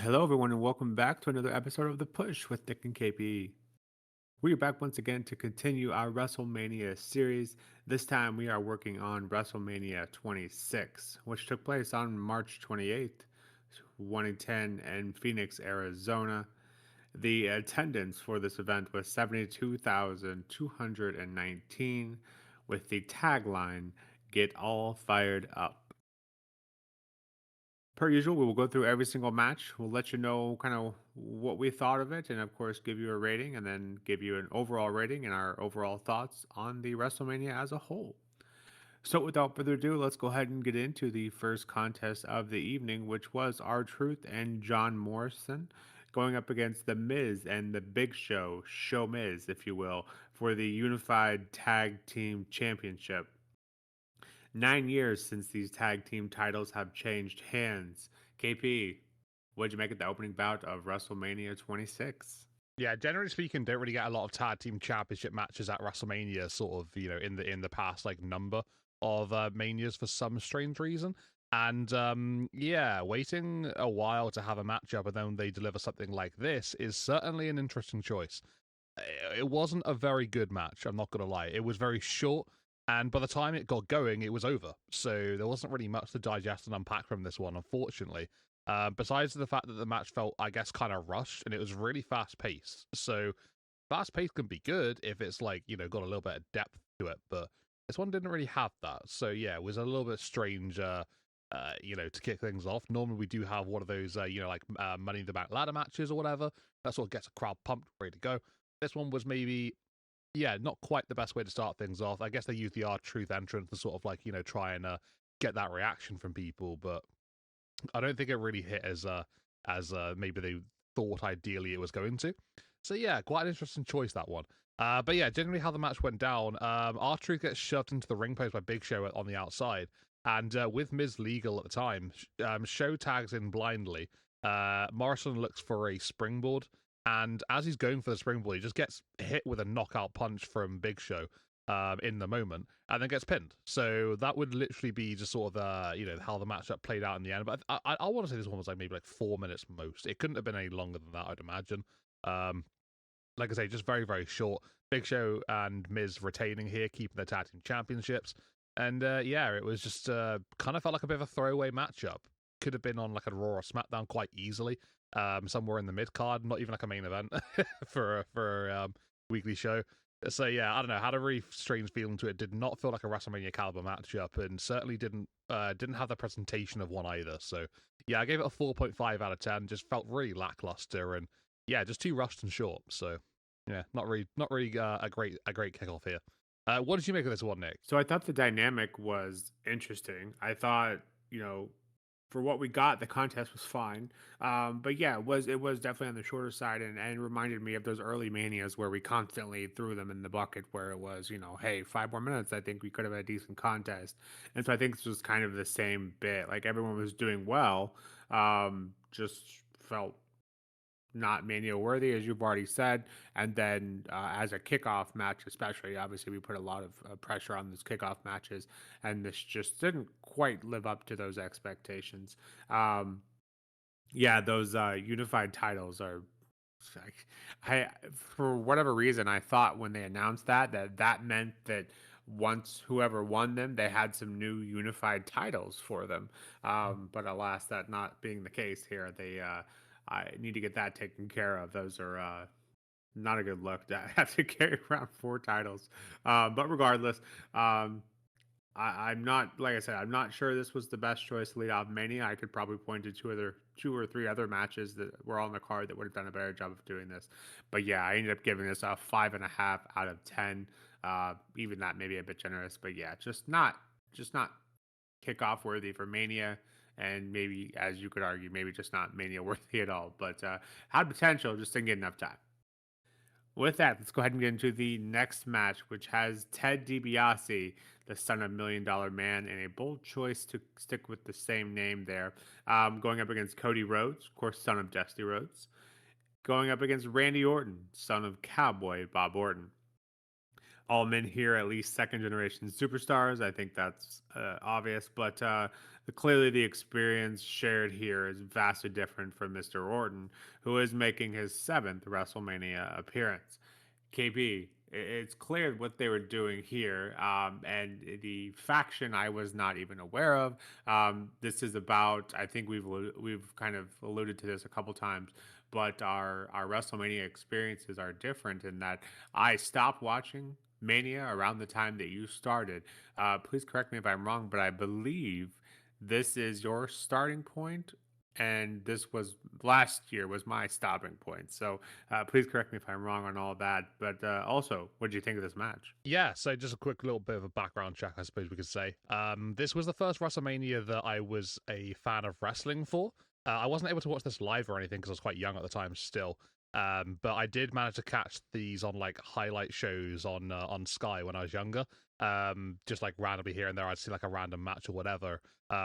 Hello, everyone, and welcome back to another episode of The Push with Nick and KP. We are back once again to continue our WrestleMania series. This time we are working on WrestleMania 26, which took place on March 28th, 2010 in Phoenix, Arizona. The attendance for this event was 72,219, with the tagline, Get All Fired Up. Per usual, we will go through every single match. We'll let you know kind of what we thought of it, and of course, give you a rating, and then give you an overall rating and our overall thoughts on the WrestleMania as a whole. So, without further ado, let's go ahead and get into the first contest of the evening, which was R-Truth and John Morrison going up against The Miz and the Big Show, Show-Miz, if you will, for the Unified Tag Team Championship. 9 years since these tag team titles have changed hands. KP, what'd you make of the opening bout of WrestleMania 26? Yeah, generally speaking, don't really get a lot of tag team championship matches at WrestleMania, sort of, in the past like number of manias for some strange reason. And yeah, waiting a while to have a matchup and then they deliver something like this is certainly an interesting choice. It wasn't a very good match, I'm not gonna lie. It was very short, and by the time it got going, it was over. So there wasn't really much to digest and unpack from this one, unfortunately. Besides the fact that the match felt, I guess, kind of rushed and it was really fast paced. So fast paced can be good if it's like, got a little bit of depth to it, but this one didn't really have that. So yeah, it was a little bit strange, to kick things off. Normally we do have one of those, Money in the Bank ladder matches or whatever. That sort of gets a crowd pumped, ready to go. This one was maybe, yeah, not quite the best way to start things off. I guess they used the R-Truth entrance to sort of like, try and get that reaction from people, but I don't think it really hit as maybe they thought ideally it was going to. So yeah, quite an interesting choice, that one. But yeah, generally how the match went down, R-Truth gets shoved into the ring post by Big Show on the outside, and with Miz legal at the time, Show tags in blindly. Morrison looks for a springboard, and as he's going for the springboard, he just gets hit with a knockout punch from Big Show in the moment, and then gets pinned. So that would literally be just sort of how the matchup played out in the end. But I want to say this one was like maybe like 4 minutes most. It couldn't have been any longer than that, I'd imagine. Like I say, just very very short. Big Show and Miz retaining here, keeping their tag team championships, and yeah, it was just kind of felt like a bit of a throwaway matchup. Could have been on like a Raw or SmackDown quite easily, somewhere in the mid card, not even like a main event for weekly show. So yeah, I don't know. Had a really strange feeling to it. Did not feel like a WrestleMania caliber matchup, and certainly didn't have the presentation of one either. So yeah, I gave it a 4.5 out of 10. Just felt really lackluster, and yeah, just too rushed and short. So yeah, not really a great kickoff here. What did you make of this one, Nick? So I thought the dynamic was interesting. I thought, for what we got, the contest was fine. But yeah, it was definitely on the shorter side, and reminded me of those early manias where we constantly threw them in the bucket, where it was, hey, 5 more minutes, I think we could have had a decent contest. And so I think this was kind of the same bit. Like everyone was doing well, just felt not mania worthy, as you've already said. And then as a kickoff match, especially, obviously, we put a lot of pressure on those kickoff matches, and this just didn't quite live up to those expectations. Um, yeah, those unified titles are. like, I, for whatever reason, I thought when they announced that meant that once whoever won them, they had some new unified titles for them. But alas, that not being the case here, I need to get that taken care of. Those are not a good look to have to carry around four titles. But regardless, um, I'm not, like I said, I'm not sure this was the best choice to lead off Mania. I could probably point to two or three other matches that were on the card that would have done a better job of doing this. But yeah, I ended up giving this a 5.5 out of 10. Even that may be a bit generous, but yeah, just not kickoff worthy for Mania, and maybe, as you could argue, maybe just not Mania worthy at all. But had potential, just didn't get enough time. With that, let's go ahead and get into the next match, which has Ted DiBiase, the son of Million Dollar Man, and a bold choice to stick with the same name there, going up against Cody Rhodes, of course, son of Dusty Rhodes, going up against Randy Orton, son of Cowboy Bob Orton. All men here, at least second generation superstars. I think that's obvious, but clearly the experience shared here is vastly different from Mr. Orton, who is making his seventh WrestleMania appearance. KB, it's clear what they were doing here, and the faction I was not even aware of. This is about. I think we've kind of alluded to this a couple times, but our WrestleMania experiences are different in that I stopped watching Mania around the time that you started. Please correct me if I'm wrong, but I believe this is your starting point, and this was last year was my stopping point. So please correct me if I'm wrong on all that. But also, what did you think of this match? Yeah, so just a quick little bit of a background check, I suppose we could say. This was the first WrestleMania that I was a fan of wrestling for. I wasn't able to watch this live or anything because I was quite young at the time still. But I did manage to catch these on like highlight shows on Sky when I was younger. Just like randomly here and there, I'd see like a random match or whatever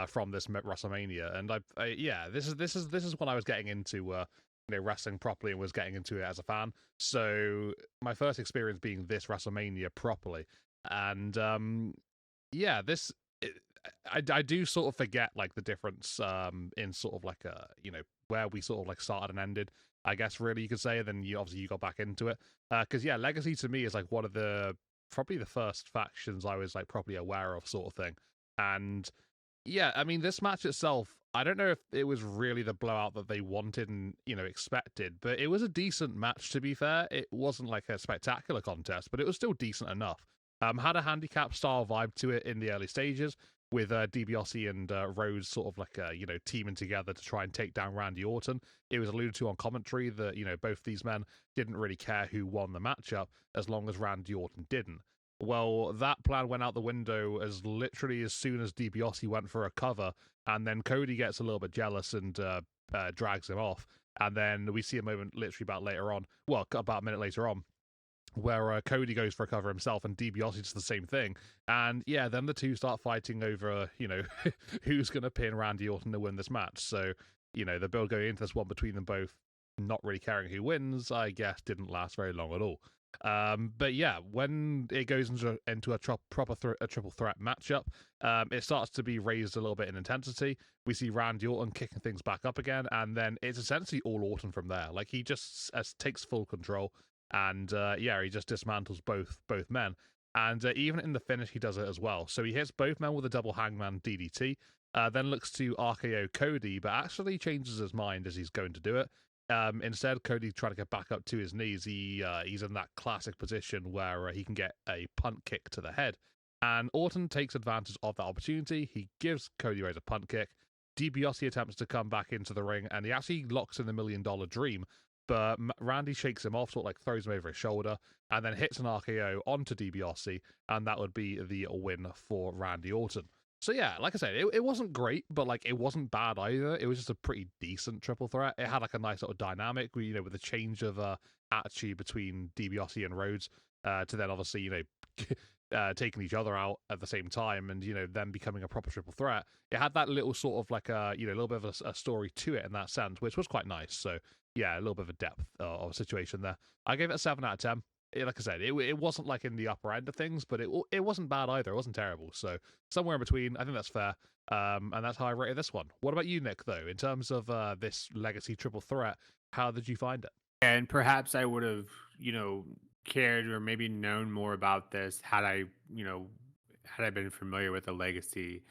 from this WrestleMania, and yeah, this is when I was getting into wrestling properly and was getting into it as a fan. So my first experience being this WrestleMania properly, and yeah, I do sort of forget like the difference in sort of like where we sort of like started and ended. I guess really you could say. And then you obviously you got back into it because yeah, Legacy to me is like one of the probably the first factions I was like properly aware of sort of thing, and yeah, I mean, this match itself, I don't know if it was really the blowout that they wanted and, expected, but it was a decent match, to be fair. It wasn't like a spectacular contest, but it was still decent enough. Had a handicap style vibe to it in the early stages with DiBiase and Rhodes sort of like, teaming together to try and take down Randy Orton. It was alluded to on commentary that, both these men didn't really care who won the matchup as long as Randy Orton didn't. Well, that plan went out the window as literally as soon as DiBiase went for a cover, and then Cody gets a little bit jealous and drags him off. And then we see a moment literally about later on, well, about a minute later on, where Cody goes for a cover himself and DiBiase does the same thing. And yeah, then the two start fighting over, who's going to pin Randy Orton to win this match. So, the build going into this one between them both, not really caring who wins, I guess, didn't last very long at all. But yeah, when it goes into a triple threat matchup, it starts to be raised a little bit in intensity. We see Randy Orton kicking things back up again, and then it's essentially all Orton from there. Like he just takes full control, and yeah, he just dismantles both men. And even in the finish, he does it as well. So he hits both men with a double hangman DDT. Then looks to RKO Cody, but actually changes his mind as he's going to do it. Instead, Cody trying to get back up to his knees. He's in that classic position where he can get a punt kick to the head, and Orton takes advantage of that opportunity. He gives Cody Rhodes a punt kick. DiBiase attempts to come back into the ring, and he actually locks in the $1 Million Dream. But Randy shakes him off, sort of like throws him over his shoulder, and then hits an RKO onto DiBiase, and that would be the win for Randy Orton. So yeah, like I said, it wasn't great, but like it wasn't bad either. It was just a pretty decent triple threat. It had like a nice sort of dynamic, with the change of attitude between DiBiase and Rhodes, to then obviously taking each other out at the same time, and them becoming a proper triple threat. It had that little sort of like a little bit of a story to it in that sense, which was quite nice. So yeah, a little bit of a depth of a situation there. I gave it a 7 out of 10. Like I said, it wasn't like in the upper end of things, but it wasn't bad either. It wasn't terrible. So somewhere in between, I think that's fair. And that's how I rated this one. What about you, Nick? Though, in terms of this legacy triple threat, how did you find it? And perhaps I would have, cared or maybe known more about this had I been familiar with the legacy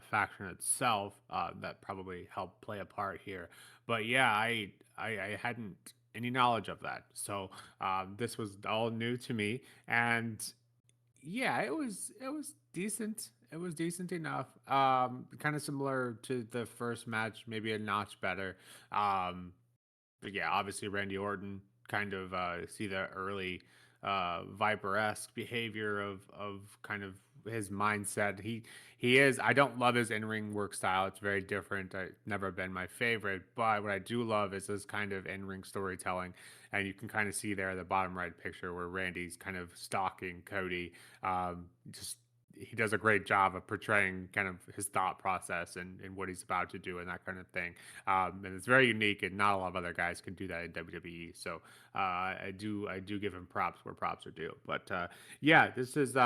faction itself. That probably helped play a part here. But yeah, I hadn't any knowledge of that, so this was all new to me. And yeah, it was decent. It was decent enough. Kind of similar to the first match, maybe a notch better. Um, but yeah, obviously Randy Orton kind of see the early Viper-esque behavior of kind of his mindset. He is. I don't love his in-ring work style. It's very different. Never been my favorite. But what I do love is this kind of in-ring storytelling, and you can kind of see there in the bottom right picture where Randy's kind of stalking Cody. Just he does a great job of portraying kind of his thought process and what he's about to do and that kind of thing. And it's very unique, and not a lot of other guys can do that in WWE. So I do give him props where props are due. But yeah, this is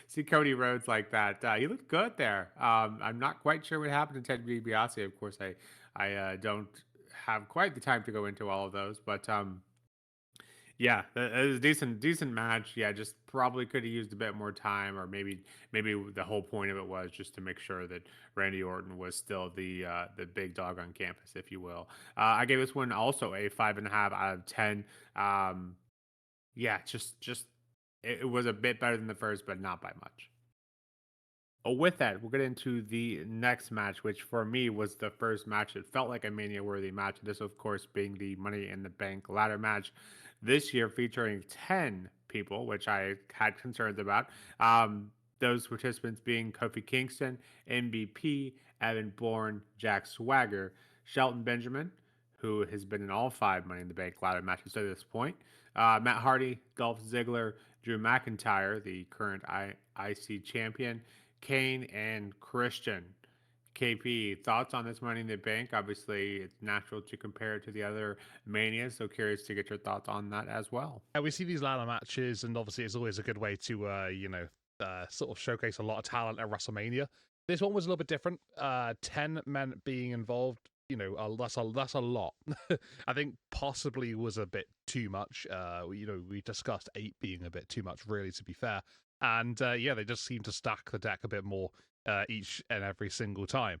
see Cody Rhodes like that. He looked good there. I'm not quite sure what happened to Ted DiBiase. Of course, I don't have quite the time to go into all of those, but yeah, it was a decent match. Yeah, just probably could have used a bit more time, or maybe the whole point of it was just to make sure that Randy Orton was still the big dog on campus, if you will. I gave this one also a 5.5 out of 10. Um, yeah, just it was a bit better than the first, but not by much. Oh, with that, we'll get into the next match, which for me was the first match. It felt like a Mania worthy match. This, of course, being the Money in the Bank ladder match this year, featuring 10 people, which I had concerns about. Those participants being Kofi Kingston, MVP, Evan Bourne, Jack Swagger, Shelton Benjamin, who has been in all 5 Money in the Bank ladder matches to this point, Matt Hardy, Dolph Ziggler, Drew McIntyre, the current IC champion, Kane and Christian. KP, thoughts on this Money in the Bank? Obviously, it's natural to compare it to the other Manias, so curious to get your thoughts on that as well. Yeah, we see these ladder matches, and obviously it's always a good way to, sort of showcase a lot of talent at WrestleMania. This one was a little bit different. 10 men being involved, that's a lot. I think possibly was a bit too much. We discussed 8 being a bit too much, really, to be fair. And yeah, they just seem to stack the deck a bit more each and every single time.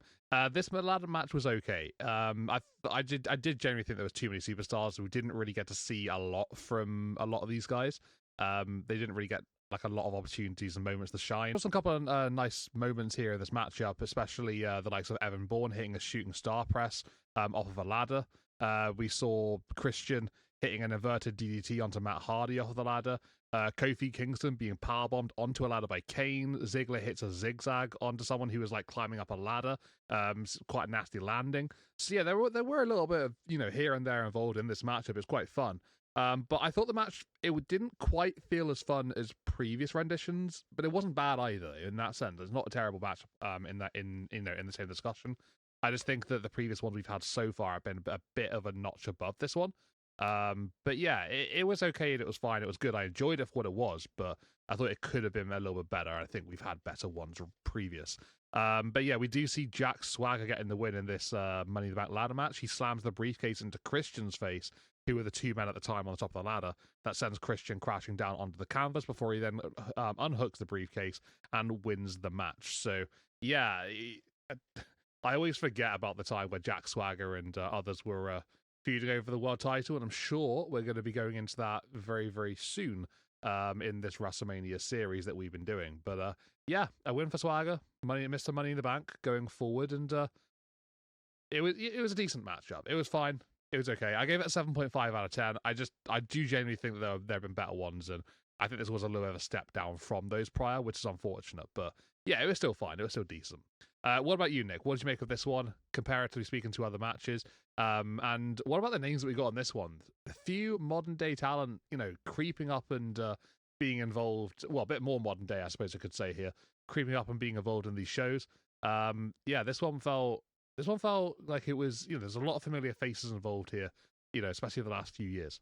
This ladder match was okay. I did generally think there was too many superstars. We didn't really get to see a lot from a lot of these guys. They didn't really get like a lot of opportunities and moments to shine. There's a couple of nice moments here in this matchup, especially the likes of Evan Bourne hitting a shooting star press off of a ladder. We saw Christian hitting an inverted DDT onto Matt Hardy off of the ladder. Kofi Kingston being powerbombed onto a ladder by Kane. Ziggler hits a zigzag onto someone who was like climbing up a ladder. Quite a nasty landing. So yeah, there were a little bit of here and there involved in this matchup. It's quite fun. But I thought the match didn't quite feel as fun as previous renditions, but it wasn't bad either in that sense. It's not a terrible match. In the same discussion, I just think that the previous ones we've had so far have been a bit of a notch above this one. But yeah, it was okay and it was fine. It was good. I enjoyed it for what it was, but I thought it could have been a little bit better. I think we've had better ones previous. But yeah, we do see Jack Swagger getting the win in this Money in the Bank ladder match. He slams the briefcase into Christian's face, who were the 2 men at the time on the top of the ladder. That sends Christian crashing down onto the canvas before he then unhooks the briefcase and wins the match. So yeah, I always forget about the time where Jack Swagger and others were feuding over the world title, and I'm sure we're going to be going into that very, very soon in this WrestleMania series that we've been doing. But yeah, a win for Swagger, Mr. Money in the Bank going forward, and it was a decent matchup. It was fine. It was okay. I gave it a 7.5 out of 10. I do genuinely think that there have been better ones, and I think this was a little bit of a step down from those prior, which is unfortunate. But yeah, it was still fine. It was still decent. What about you, Nick? What did you make of this one, comparatively speaking to other matches? And what about the names that we got on this one? A few modern day talent, creeping up and being involved. Well, a bit more modern day, I suppose I could say here, creeping up and being involved in these shows. Yeah, this one felt like it was. There's a lot of familiar faces involved here. Especially the last few years.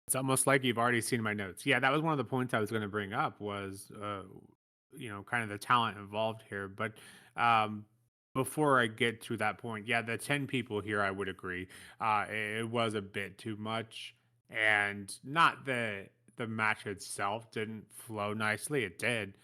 It's almost like you've already seen my notes. Yeah, that was one of the points I was going to bring up was, kind of the talent involved here. But before I get to that point, yeah, the 10 people here, I would agree. It was a bit too much, and not the match itself didn't flow nicely. It did.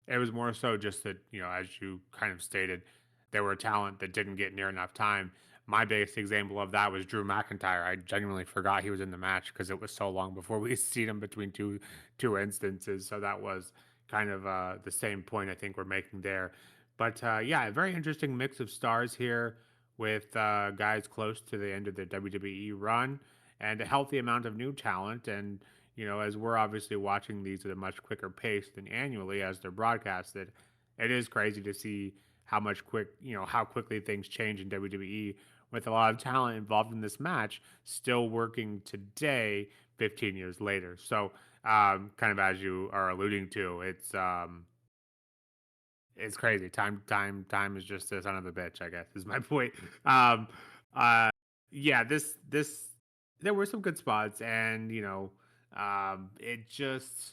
It was more so just that, as you kind of stated, there were talent that didn't get near enough time. My biggest example of that was Drew McIntyre. I genuinely forgot he was in the match because it was so long before we seen him between two instances. So that was kind of the same point I think we're making there. But yeah, a very interesting mix of stars here with guys close to the end of their WWE run and a healthy amount of new talent. And as we're obviously watching these at a much quicker pace than annually as they're broadcasted, it is crazy to see how quickly things change in WWE with a lot of talent involved in this match still working today, 15 years later. So, kind of as you are alluding to, it's crazy. Time is just a son of a bitch, I guess, is my point. Um, uh, yeah, this there were some good spots, and it just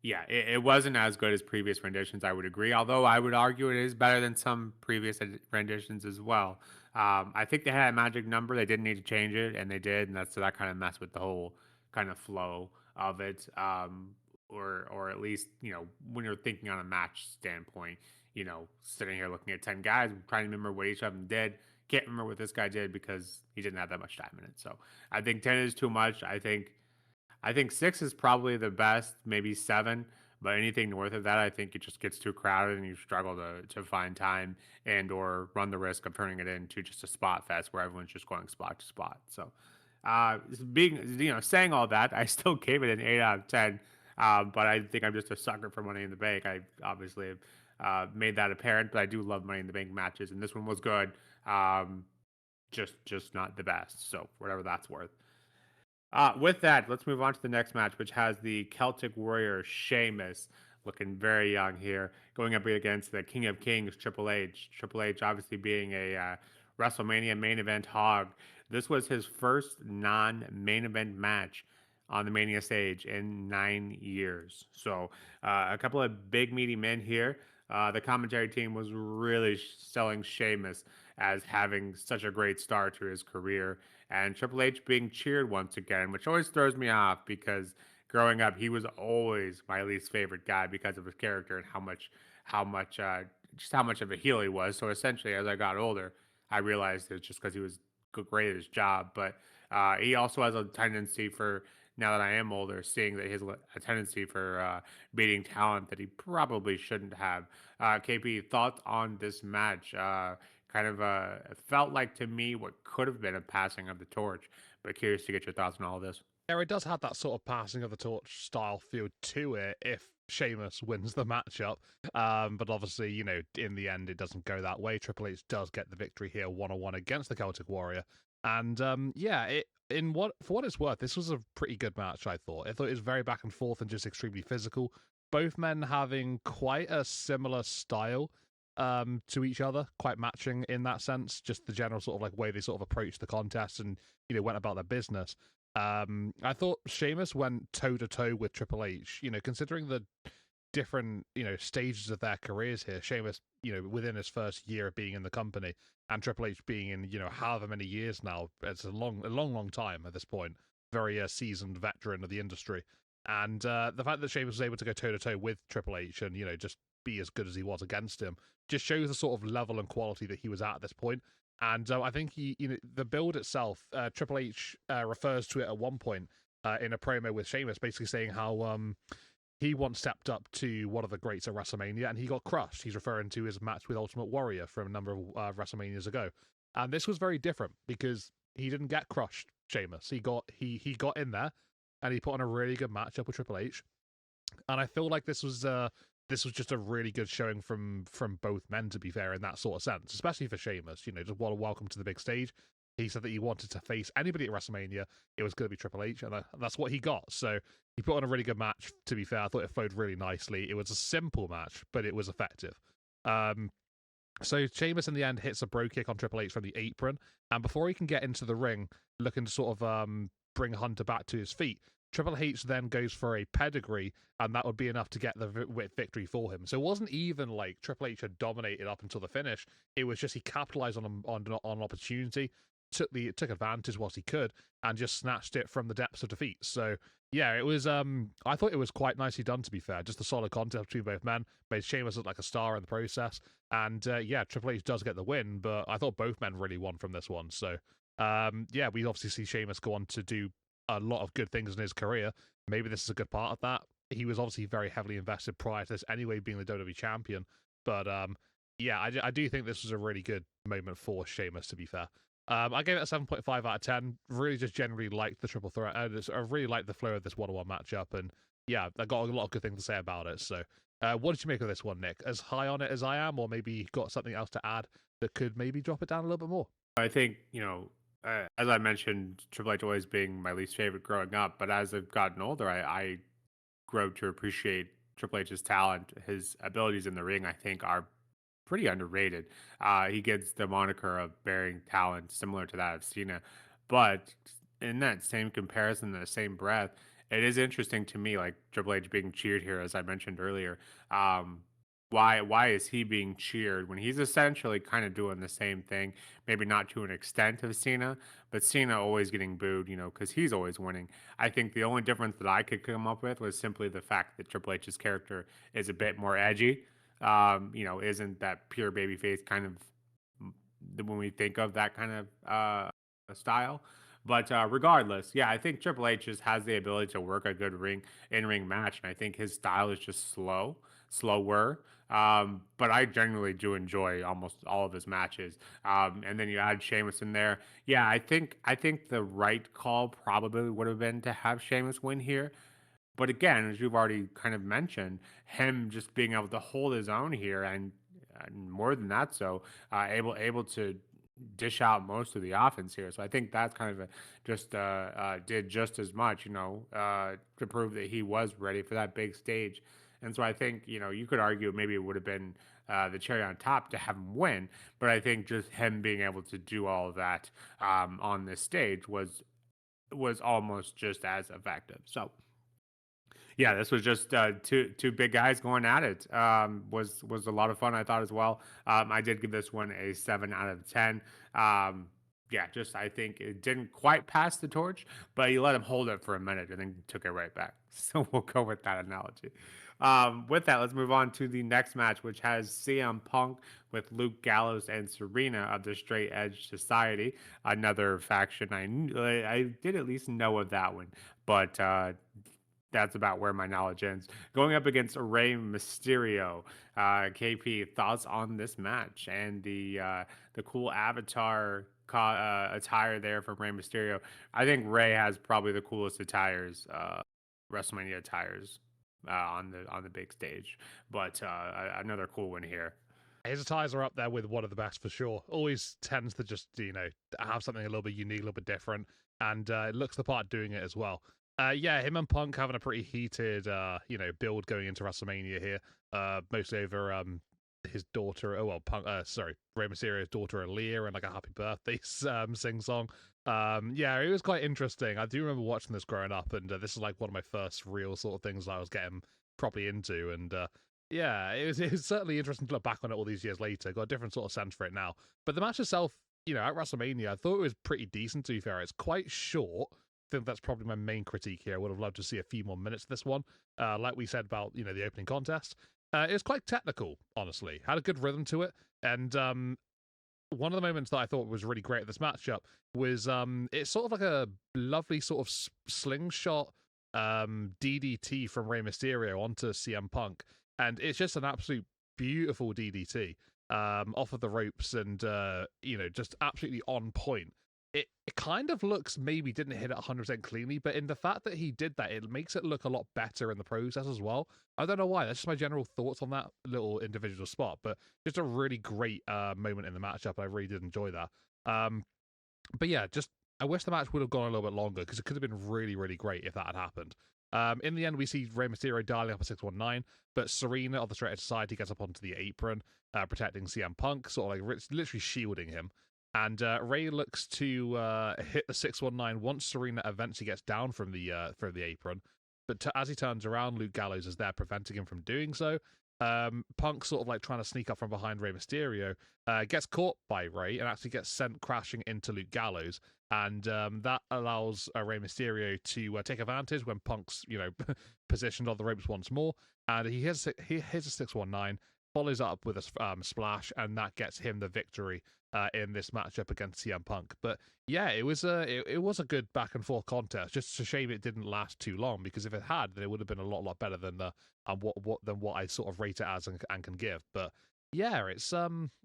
Yeah, it wasn't as good as previous renditions, I would agree. Although I would argue it is better than some previous renditions as well. I think they had a magic number; they didn't need to change it, and they did, and that's so that kind of messed with the whole kind of flow of it. Or at least when you're thinking on a match standpoint, sitting here looking at 10 guys, trying to remember what each of them did. Can't remember what this guy did because he didn't have that much time in it. So I think 10 is too much. I think 6 is probably the best, maybe 7, but anything north of that, I think it just gets too crowded and you struggle to find time and or run the risk of turning it into just a spot fest where everyone's just going spot to spot. So, being saying all that, I still gave it an 8 out of 10. But I think I'm just a sucker for Money in the Bank. I obviously have made that apparent, but I do love Money in the Bank matches, and this one was good. Um, just not the best. So whatever that's worth. With that, let's move on to the next match, which has the Celtic Warrior Sheamus looking very young here, going up against the King of Kings Triple H. Triple H, obviously being a WrestleMania main event hog. This was his first non-main event match on the Mania stage in 9 years. So a couple of big meaty men here. The commentary team was really selling Sheamus as having such a great start to his career, and Triple H being cheered once again, which always throws me off because growing up he was always my least favorite guy because of his character and how much just how much of a heel he was. So essentially, as I got older, I realized it's just because he was great at his job, but he also has a tendency for now that I am older, seeing that he has a tendency for beating talent that he probably shouldn't have. KP, thoughts on this match? Kind of felt like to me what could have been a passing of the torch, but curious to get your thoughts on all of this. Yeah, it does have that sort of passing of the torch style feel to it if Sheamus wins the matchup. But obviously, in the end, it doesn't go that way. Triple H does get the victory here, 1-on-1 against the Celtic Warrior. And yeah, for what it's worth, this was a pretty good match, I thought. I thought it was very back and forth and just extremely physical. Both men having quite a similar style to each other, quite matching in that sense. Just the general sort of like way they sort of approached the contest and went about their business. I thought Sheamus went toe to toe with Triple H. Considering the different stages of their careers here, Sheamus within his first year of being in the company, and Triple H being in however many years now. It's a long time at this point. Very seasoned veteran of the industry, and the fact that Sheamus was able to go toe to toe with Triple H and just be as good as he was against him just shows the sort of level and quality that he was at this point. And I think the build itself, Triple H refers to it at one point in a promo with Sheamus, basically saying how he once stepped up to one of the greats at WrestleMania and he got crushed. He's referring to his match with Ultimate Warrior from a number of WrestleManias ago, and this was very different because he didn't get crushed. Sheamus, he got in there and he put on a really good matchup with Triple H, and I feel like this was just a really good showing from both men, to be fair, in that sort of sense, especially for Sheamus. Just welcome to the big stage. He said that he wanted to face anybody at WrestleMania. It was going to be Triple H, and that's what he got. So he put on a really good match, to be fair. I thought it flowed really nicely. It was a simple match, but it was effective. So Sheamus, in the end, hits a bro kick on Triple H from the apron, and before he can get into the ring, looking to sort of bring Hunter back to his feet, Triple H then goes for a pedigree, and that would be enough to get the victory for him. So it wasn't even like Triple H had dominated up until the finish. It was just he capitalized on an opportunity, took advantage whilst he could, and just snatched it from the depths of defeat. So yeah, it was. I thought it was quite nicely done, to be fair. Just a solid contest between both men. Made Sheamus look like a star in the process, and yeah, Triple H does get the win. But I thought both men really won from this one. So yeah, we obviously see Sheamus go on to do a lot of good things in his career. Maybe this is a good part of that. He was obviously very heavily invested prior to this anyway, being the WWE champion. But yeah, I do think this was a really good moment for Sheamus, to be fair. I gave it a 7.5 out of 10. Really just generally liked the triple threat. I really liked the flow of this 1-on-1 matchup. And yeah, I got a lot of good things to say about it. So what did you make of this one, Nick? As high on it as I am, or maybe you got something else to add that could maybe drop it down a little bit more? I think as I mentioned, Triple H always being my least favorite growing up, but as I've gotten older, I grow to appreciate Triple H's talent. His abilities in the ring, I think, are pretty underrated. He gets the moniker of bearing talent similar to that of Cena, but in that same comparison, in the same breath, it is interesting to me, like Triple H being cheered here, as I mentioned earlier. Um, why is he being cheered when he's essentially kind of doing the same thing? Maybe not to an extent of Cena, but Cena always getting booed, because he's always winning. I think the only difference that I could come up with was simply the fact that Triple H's character is a bit more edgy. Isn't that pure babyface kind of when we think of that kind of style. But regardless, yeah, I think Triple H just has the ability to work a good in ring match, and I think his style is just slower. But I genuinely do enjoy almost all of his matches. And then you add Sheamus in there. Yeah, I think the right call probably would have been to have Sheamus win here. But again, as you've already kind of mentioned, him just being able to hold his own here and more than that, so able to dish out most of the offense here. So I think that's kind of just did just as much, to prove that he was ready for that big stage. And so I think you could argue maybe it would have been the cherry on top to have him win, but I think just him being able to do all of that on this stage was almost just as effective. So yeah, this was just two big guys going at it. Was a lot of fun, I thought as well. I did give this one a 7 out of 10. Yeah, just I think it didn't quite pass the torch, but you let him hold it for a minute and then took it right back. So we'll go with that analogy. With that, let's move on to the next match, which has CM Punk with Luke Gallows and Serena of the Straight Edge Society, another faction I did at least know of that one, but that's about where my knowledge ends. Going up against Rey Mysterio. KP, thoughts on this match and the cool avatar attire there from Rey Mysterio? I think Rey has probably the coolest attires, WrestleMania attires, on the big stage. But another cool one here. His attires are up there with one of the best for sure. Always tends to just, have something a little bit unique, a little bit different, and it looks the part doing it as well. Yeah, him and Punk having a pretty heated, build going into WrestleMania here. Mostly over his daughter. Oh well, Rey Mysterio's daughter Aaliyah, and like a happy birthday sing song. Yeah, it was quite interesting. I do remember watching this growing up, and this is like one of my first real sort of things that I was getting properly into, and yeah, it was certainly interesting to look back on it all these years later. Got a different sort of sense for it now. But the match itself, at WrestleMania, I thought it was pretty decent, to be fair. It's quite short. I think that's probably my main critique here. I would have loved to see a few more minutes of this one. Like we said about, the opening contest. It was quite technical, honestly. Had a good rhythm to it. And one of the moments that I thought was really great at this matchup was it's sort of like a lovely sort of slingshot DDT from Rey Mysterio onto CM Punk. And it's just an absolute beautiful DDT off of the ropes and, just absolutely on point. It kind of looks maybe didn't hit it 100% cleanly, but in the fact that he did that, it makes it look a lot better in the process as well. I don't know why. That's just my general thoughts on that little individual spot, but just a really great moment in the matchup. I really did enjoy that. But yeah, just I wish the match would have gone a little bit longer because it could have been really, really great if that had happened. In the end, we see Rey Mysterio dialing up a 619, but Serena of the Straight Edge Society gets up onto the apron, protecting CM Punk, sort of like literally shielding him. And Rey looks to hit the 619 once Serena eventually gets down from the apron. But as he turns around, Luke Gallows is there preventing him from doing so. Punk sort of like trying to sneak up from behind Rey Mysterio, gets caught by Rey and actually gets sent crashing into Luke Gallows. And that allows Rey Mysterio to take advantage when Punk's, positioned on the ropes once more. And he hits a 619, follows up with a splash, and that gets him the victory in this matchup against CM Punk. But yeah, it was a good back and forth contest. Just a shame it didn't last too long, because if it had, then it would have been a lot better than what I sort of rate it as and can give. But yeah,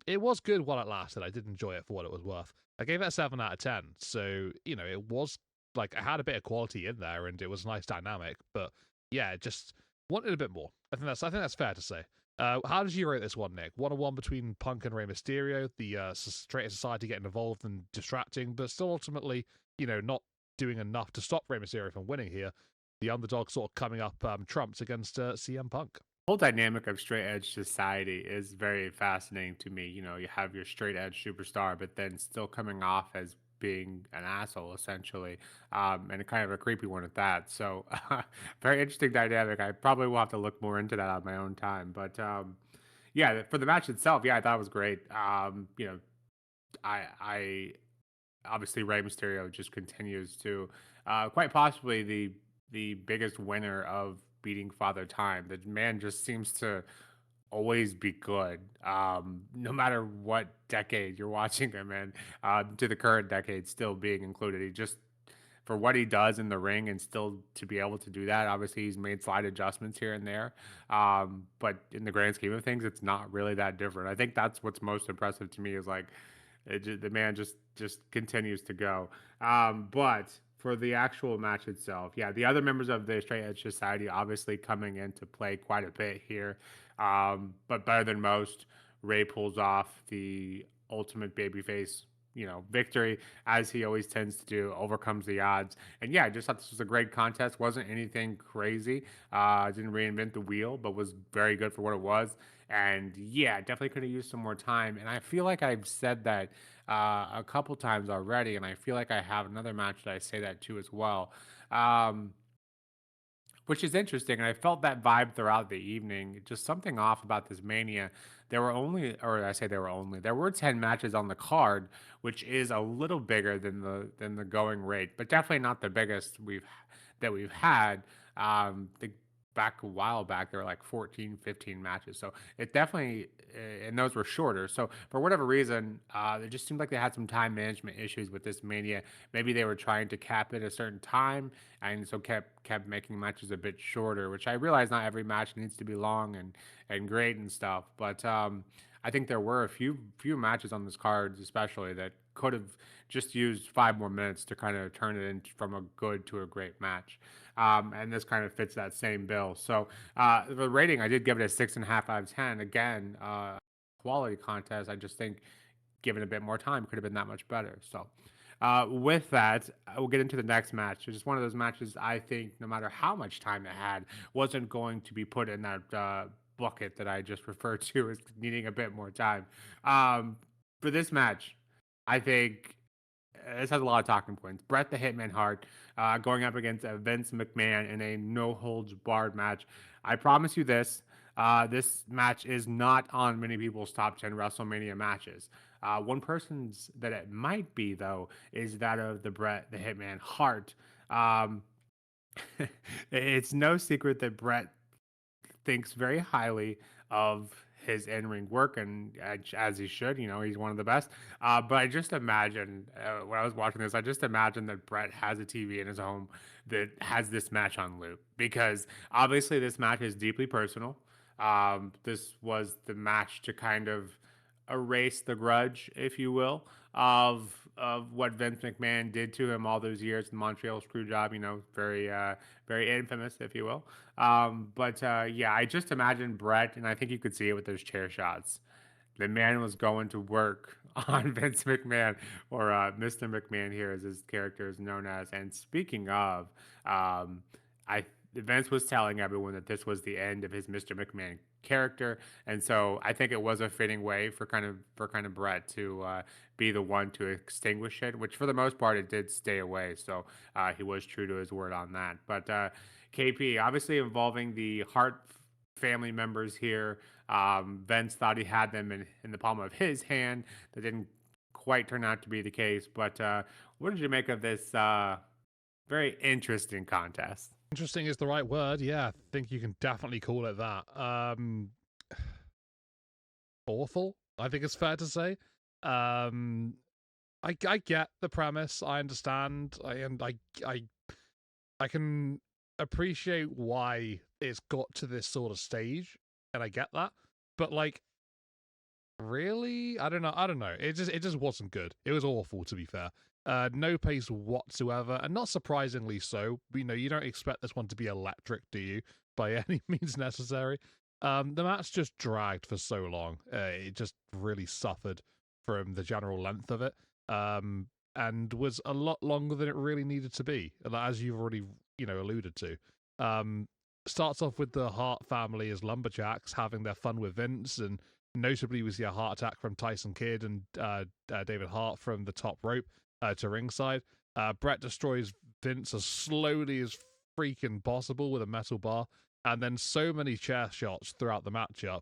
it was good while it lasted. I did enjoy it for what it was worth. I gave it a 7 out of 10. So it was like I had a bit of quality in there, and it was a nice dynamic. But yeah, just wanted a bit more. I think that's fair to say. How did you rate this one, Nick? 1-on-1 between Punk and Rey Mysterio, the Straight Society getting involved and distracting, but still ultimately, not doing enough to stop Rey Mysterio from winning here. The underdog sort of coming up trumps against CM Punk. Whole dynamic of straight edge society is very fascinating to me. You have your straight edge superstar, but then still coming off as being an asshole essentially, and kind of a creepy one at that. So very interesting dynamic. I probably will have to look more into that on my own time. But yeah, for the match itself, yeah, I thought it was great. I obviously Rey Mysterio just continues to quite possibly the biggest winner of beating Father Time. The man just seems to always be good, no matter what decade you're watching him in, to the current decade still being included. He just for what he does in the ring and still to be able to do that. Obviously, he's made slight adjustments here and there, but in the grand scheme of things, it's not really that different. I think that's what's most impressive to me is like the man just continues to go. But for the actual match itself, yeah, the other members of the Straight Edge Society obviously coming into play quite a bit here, but better than most. Ray pulls off the ultimate babyface, victory as he always tends to do, overcomes the odds. And yeah, I just thought this was a great contest. Wasn't anything crazy. Didn't reinvent the wheel, but was very good for what it was. And yeah, definitely could have used some more time. And I feel like I've said that a couple times already, and I feel like I have another match that I say that too as well. Um, which is interesting. And I felt that vibe throughout the evening. Just something off about this Mania. There were only, or I say there were only, there were 10 matches on the card, which is a little bigger than the going rate, but definitely not the biggest we've had. The back a while back there were like 14, 15 matches, so it definitely and those were shorter. So for whatever reason, it just seemed like they had some time management issues with this Mania. Maybe they were trying to cap it a certain time, and so kept making matches a bit shorter, which I realize not every match needs to be long and great and stuff. But I think there were a few matches on this card, especially that could have just used 5 more minutes to kind of turn it in from a good to a great match. And this kind of fits that same bill. So the rating, I did give it a 6.5 out of 10. Again, quality contest. I just think given a bit more time could have been that much better. So with that, we'll get into the next match. It's just one of those matches I think, no matter how much time it had, wasn't going to be put in that bucket that I just referred to as needing a bit more time. For this match, I think this has a lot of talking points. Bret the Hitman Hart going up against Vince McMahon in a no holds barred match. I promise you this. This match is not on many people's top 10 WrestleMania matches. One person's that it might be, though, is that of the Bret the Hitman Hart. Um, it's no secret that Bret thinks very highly of his in-ring work, and as he should. He's one of the best. But I just imagine when I was watching this, I just imagine that Bret has a TV in his home that has this match on loop, because obviously this match is deeply personal. This was the match to kind of erase the grudge, if you will, of what Vince McMahon did to him all those years, the Montreal Screwjob. Very infamous, if you will. But yeah, I just imagine Bret, and I think you could see it with those chair shots. The man was going to work on Vince McMahon, or Mr. McMahon here, as his character is known as. And speaking of, I Vince was telling everyone that this was the end of his Mr. McMahon character, and so I think it was a fitting way for kind of Bret to be the one to extinguish it. Which for the most part it did stay away, so he was true to his word on that. But KP obviously involving the Hart family members here. Vince thought he had them in the palm of his hand. That didn't quite turn out to be the case. But what did you make of this very interesting contest? Interesting is the right word. Yeah, I think you can definitely call it that. Awful, I think it's fair to say. I get the premise. I understand. I can appreciate why it's got to this sort of stage, and I get that. But like, really, I don't know. It just wasn't good. It was awful, to be fair. No pace whatsoever, and not surprisingly so. You don't expect this one to be electric, do you? By any means necessary. The match just dragged for so long. It just really suffered from the general length of it, and was a lot longer than it really needed to be, as you've already alluded to. Starts off with the Hart family as lumberjacks having their fun with Vince, and notably was a heart attack from Tyson Kidd and David Hart from the top rope. to ringside. Bret destroys Vince as slowly as freaking possible with a metal bar, and then so many chair shots throughout the matchup.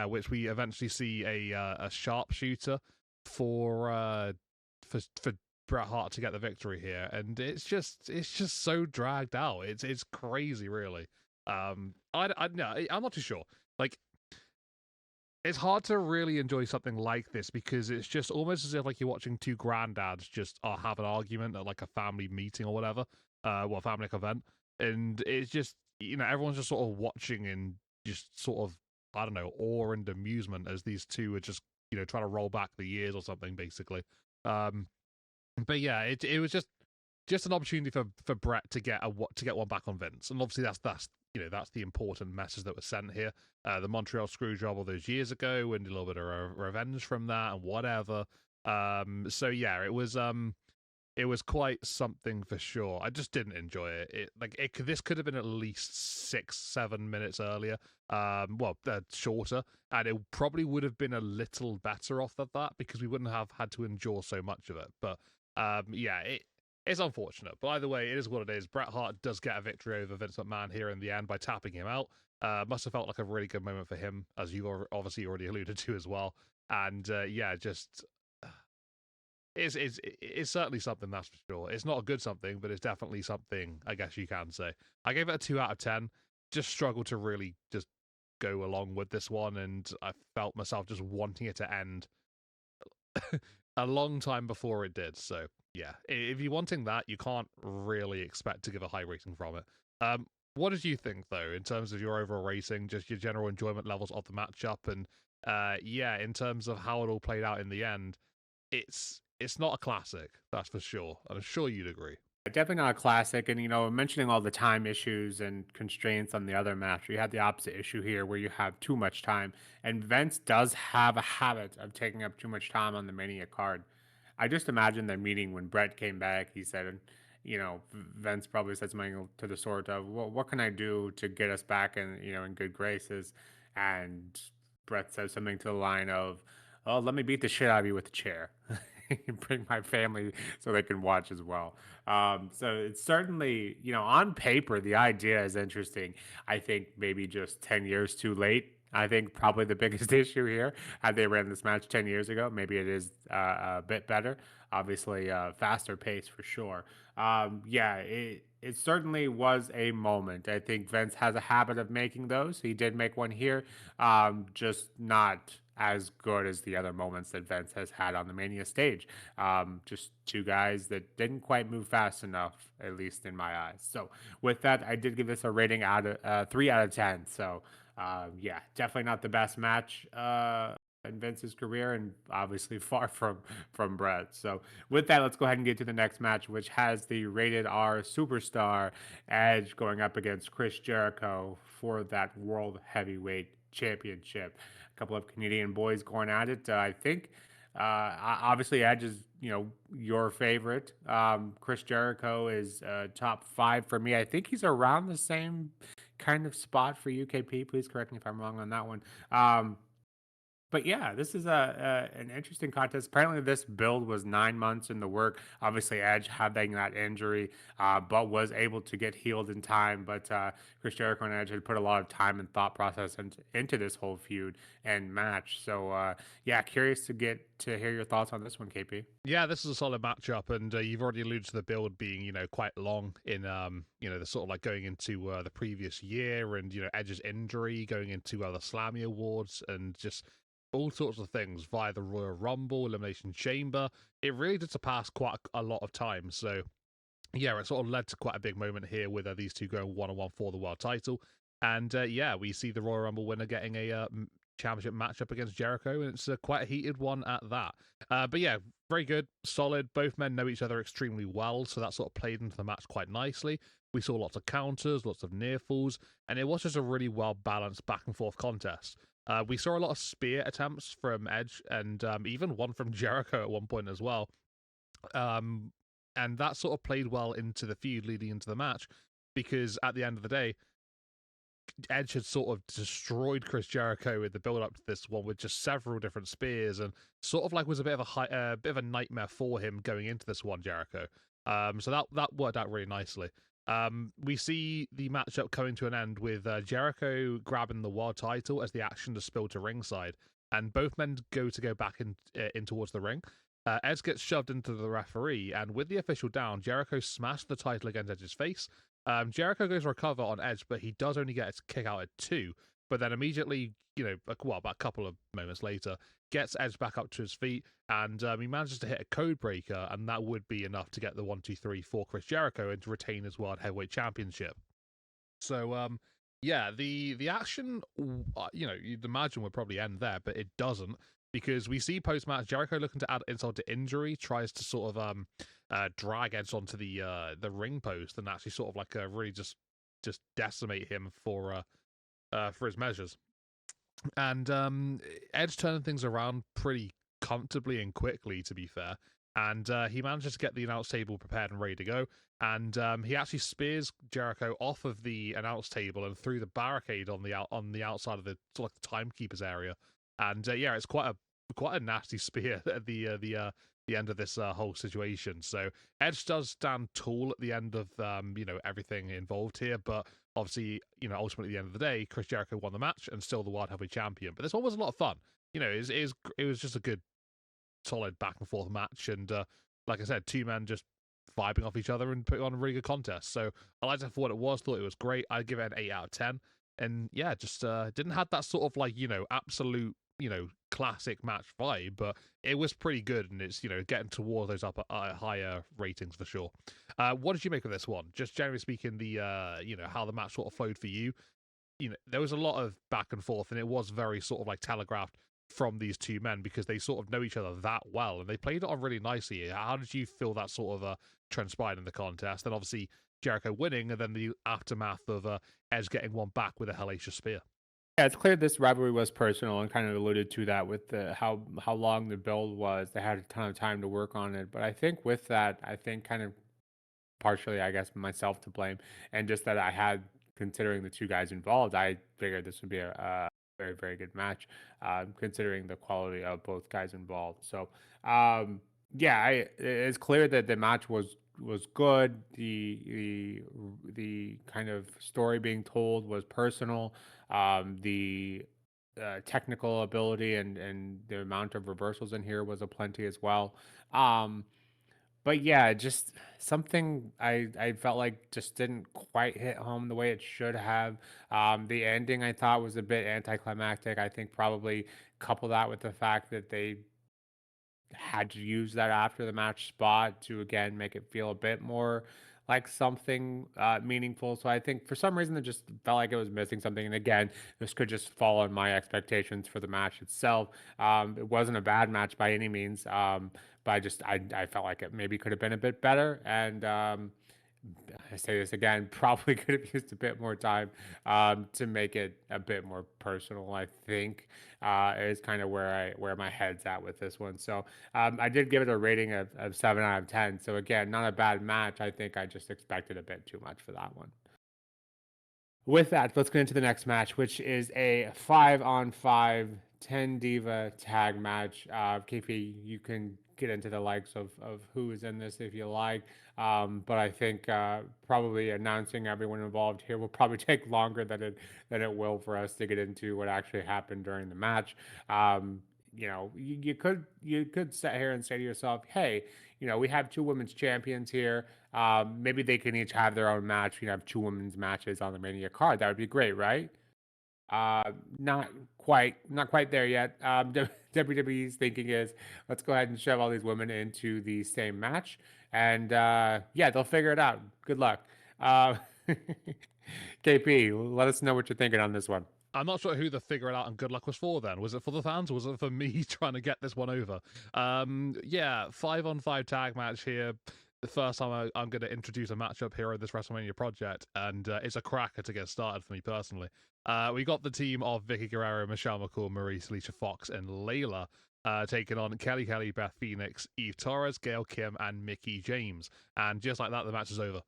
Which we eventually see a sharpshooter for Bret Hart to get the victory here, and it's just so dragged out. It's crazy, really. I'm not too sure. Like, it's hard to really enjoy something like this because it's just almost as if like you're watching two granddads just have an argument at like a family meeting or whatever, family event, and it's just everyone's just sort of watching and just sort of I don't know awe and amusement as these two are just trying to roll back the years or something basically. Um, but yeah, it was just an opportunity for Bret to get one back on Vince, and obviously that's that's the important message that was sent here. The Montreal Screwjob all those years ago, and a little bit of revenge from that and whatever. So yeah, it was quite something for sure. I just didn't enjoy it. This could have been at least 6-7 minutes earlier. Shorter, and it probably would have been a little better off of that because we wouldn't have had to endure so much of it. But it's unfortunate. But either way, it is what it is. Bret Hart does get a victory over Vince McMahon here in the end by tapping him out. Must have felt like a really good moment for him, as you obviously already alluded to as well. And it's certainly something, that's for sure. It's not a good something, but it's definitely something, I guess you can say. I gave it a 2 out of 10. Just struggled to really just go along with this one, and I felt myself just wanting it to end a long time before it did. So yeah, if you're wanting that, you can't really expect to give a high rating from it. What did you think, though, in terms of your overall rating, just your general enjoyment levels of the matchup, and in terms of how it all played out in the end? It's not a classic, that's for sure. I'm sure you'd agree. Definitely not a classic. And, mentioning all the time issues and constraints on the other match, you have the opposite issue here where you have too much time. And Vince does have a habit of taking up too much time on the Mania card. I just imagine that meeting when Bret came back, he said, Vince probably said something to the sort of, well, what can I do to get us back in good graces? And Bret says something to the line of, oh, let me beat the shit out of you with a chair. Bring my family so they can watch as well. So it's certainly, on paper, the idea is interesting. I think maybe just 10 years too late. I think probably the biggest issue here, had they ran this match 10 years ago, maybe it is a bit better. Obviously, faster pace for sure. It certainly was a moment. I think Vince has a habit of making those. He did make one here, just not as good as the other moments that Vince has had on the Mania stage. Just two guys that didn't quite move fast enough, at least in my eyes. So with that, I did give this a rating out of 3 out of 10. So definitely not the best match in Vince's career, and obviously far from Bret. So with that, let's go ahead and get to the next match, which has the rated R superstar Edge going up against Chris Jericho for that World Heavyweight Championship. A couple of Canadian boys going at it. I think obviously Edge is your favorite. Chris Jericho is top 5 for me. I think he's around the same kind of spot for UKP. Please correct me if I'm wrong on that one. But yeah, this is an interesting contest. Apparently, this build was 9 months in the work. Obviously, Edge had that injury, but was able to get healed in time. But Chris Jericho and Edge had put a lot of time and thought process into this whole feud and match. So curious to hear your thoughts on this one, KP. Yeah, this is a solid matchup, and you've already alluded to the build being quite long in the sort of like going into the previous year, and Edge's injury going into the Slammy Awards, and just all sorts of things via the Royal Rumble, Elimination Chamber. It really did surpass quite a lot of time. So, yeah, it sort of led to quite a big moment here with these two going one-on-one for the world title. And, we see the Royal Rumble winner getting a championship matchup against Jericho, and it's quite a heated one at that. But yeah, very good, solid. Both men know each other extremely well, so that sort of played into the match quite nicely. We saw lots of counters, lots of near falls, and it was just a really well-balanced back-and-forth contest. We saw a lot of spear attempts from Edge, and even one from Jericho at one point as well. And that sort of played well into the feud leading into the match, because at the end of the day, Edge had sort of destroyed Chris Jericho in the build up to this one with just several different spears, and sort of like was a bit of a nightmare for him going into this one, Jericho. So that worked out really nicely. We see the matchup coming to an end with Jericho grabbing the world title as the action just spilled to ringside, and both men go back in towards the ring. Edge gets shoved into the referee, and with the official down, Jericho smashed the title against Edge's face. Jericho goes to recover on Edge, but he does only get a kick out at 2. But then immediately, about a couple of moments later, gets Edge back up to his feet, and he manages to hit a code breaker, and that would be enough to get the 1, 2, 3 for Chris Jericho and to retain his World Heavyweight Championship. So, yeah, the action, you'd imagine would probably end there, but it doesn't, because we see post-match Jericho looking to add insult to injury, tries to sort of drag Edge onto the ring post and actually sort of like really just decimate him for his measures. And Edge turning things around pretty comfortably and quickly, to be fair. And he manages to get the announce table prepared and ready to go. And he actually spears Jericho off of the announce table and through the barricade on the outside of the sort of like the timekeeper's area. And yeah, it's quite a nasty spear at the end of this whole situation. So Edge does stand tall at the end of everything involved here, but obviously, ultimately at the end of the day, Chris Jericho won the match and still the World Heavyweight Champion. But this one was a lot of fun. It was just a good, solid back and forth match, and like I said, two men just vibing off each other and putting on a really good contest. So I liked it for what it was. Thought it was great. I'd give it an 8 out of 10. And yeah, just didn't have that sort of like absolute classic match vibe, but it was pretty good, and it's getting towards those higher ratings for sure. What did you make of this one? Just generally speaking, the how the match sort of flowed for you. There was a lot of back and forth, and it was very sort of like telegraphed from these two men because they sort of know each other that well, and they played it on really nicely. How did you feel that sort of transpired in the contest? And obviously Jericho winning, and then the aftermath of Edge getting one back with a hellacious spear. Yeah, it's clear this rivalry was personal, and kind of alluded to that with the how long the build was. They had a ton of time to work on it, but I think with that, I think kind of partially, I guess, myself to blame, and just that I had, considering the two guys involved, I figured this would be a very, very good match, considering the quality of both guys involved. So, yeah, it's clear that the match was good. The kind of story being told was personal. The technical ability and the amount of reversals in here was aplenty as well. But yeah, just something I felt like just didn't quite hit home the way it should have. The ending I thought was a bit anticlimactic. I think probably couple that with the fact that they had to use that after the match spot to again make it feel a bit more like something meaningful. So I think for some reason it just felt like it was missing something. And again, this could just fall on my expectations for the match itself. It wasn't a bad match by any means, but I felt like it maybe could have been a bit better. And I say this again, probably could have used a bit more time to make it a bit more personal. I think is kind of where my head's at with this one. So I did give it a rating of 7 out of 10. So again, not a bad match. I think I just expected a bit too much for that one. With that, let's get into the next match, which is a 5-on-5 10 Diva tag match. KP, you can get into the likes of who is in this if you like. But I think probably announcing everyone involved here will probably take longer than it will for us to get into what actually happened during the match. You could sit here and say to yourself, hey, we have two women's champions here. Maybe they can each have their own match. We can have two women's matches on the Mania card. That would be great, right? Not quite there yet. WWE's thinking is, let's go ahead and shove all these women into the same match, and yeah, they'll figure it out. Good luck. Uh, KP, let us know what you're thinking on this one. I'm not sure who the figure it out and good luck was for then. Was it for the fans or was it for me trying to get this one over? Yeah, 5-on-5 tag match here. The first time I'm going to introduce a matchup here at this WrestleMania project, and it's a cracker to get started for me personally. We got the team of Vicky Guerrero, Michelle McCool, Maurice, Alicia Fox, and Layla taking on Kelly Kelly, Beth Phoenix, Eve Torres, Gail Kim, and Mickey James. And just like that, the match is over.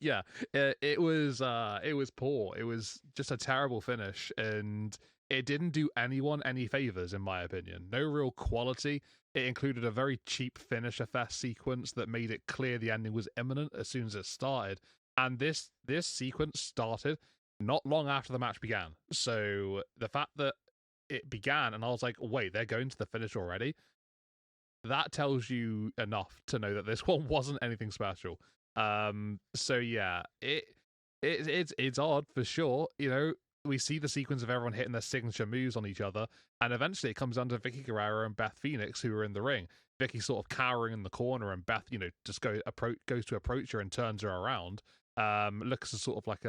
Yeah, it was poor. It was just a terrible finish, and it didn't do anyone any favors, in my opinion. No real quality. It included a very cheap finisher fest sequence that made it clear the ending was imminent as soon as it started. And this sequence started not long after the match began. So the fact that it began and I was like, wait, they're going to the finish already? That tells you enough to know that this one wasn't anything special. So yeah, it's odd for sure. You know, we see the sequence of everyone hitting their signature moves on each other, and eventually it comes down to Vicky Guerrero and Beth Phoenix who are in the ring. Vicky sort of cowering in the corner, and Beth, just goes to approach her and turns her around. Looks to sort of like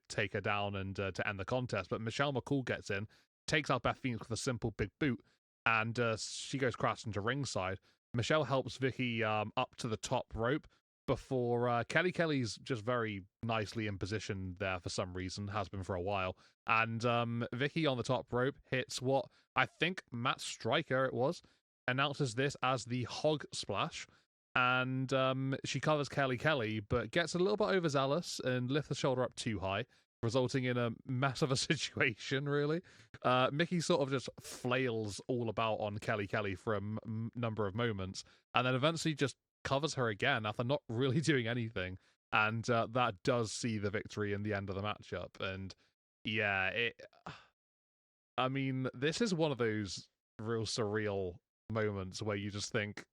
take her down and to end the contest. But Michelle McCool gets in, takes out Beth Phoenix with a simple big boot, and she goes crashing to ringside. Michelle helps Vicky up to the top rope before Kelly's just very nicely in position there for some reason, has been for a while. And Vicky on the top rope hits what I think Matt Striker announces this as the Hog Splash. And she covers Kelly, but gets a little bit overzealous and lifts the shoulder up too high, resulting in a mess of a situation, really. Mickey sort of just flails all about on Kelly for a number of moments, and then eventually just covers her again after not really doing anything. And that does see the victory in the end of the matchup. And yeah, I mean, this is one of those real surreal moments where you just think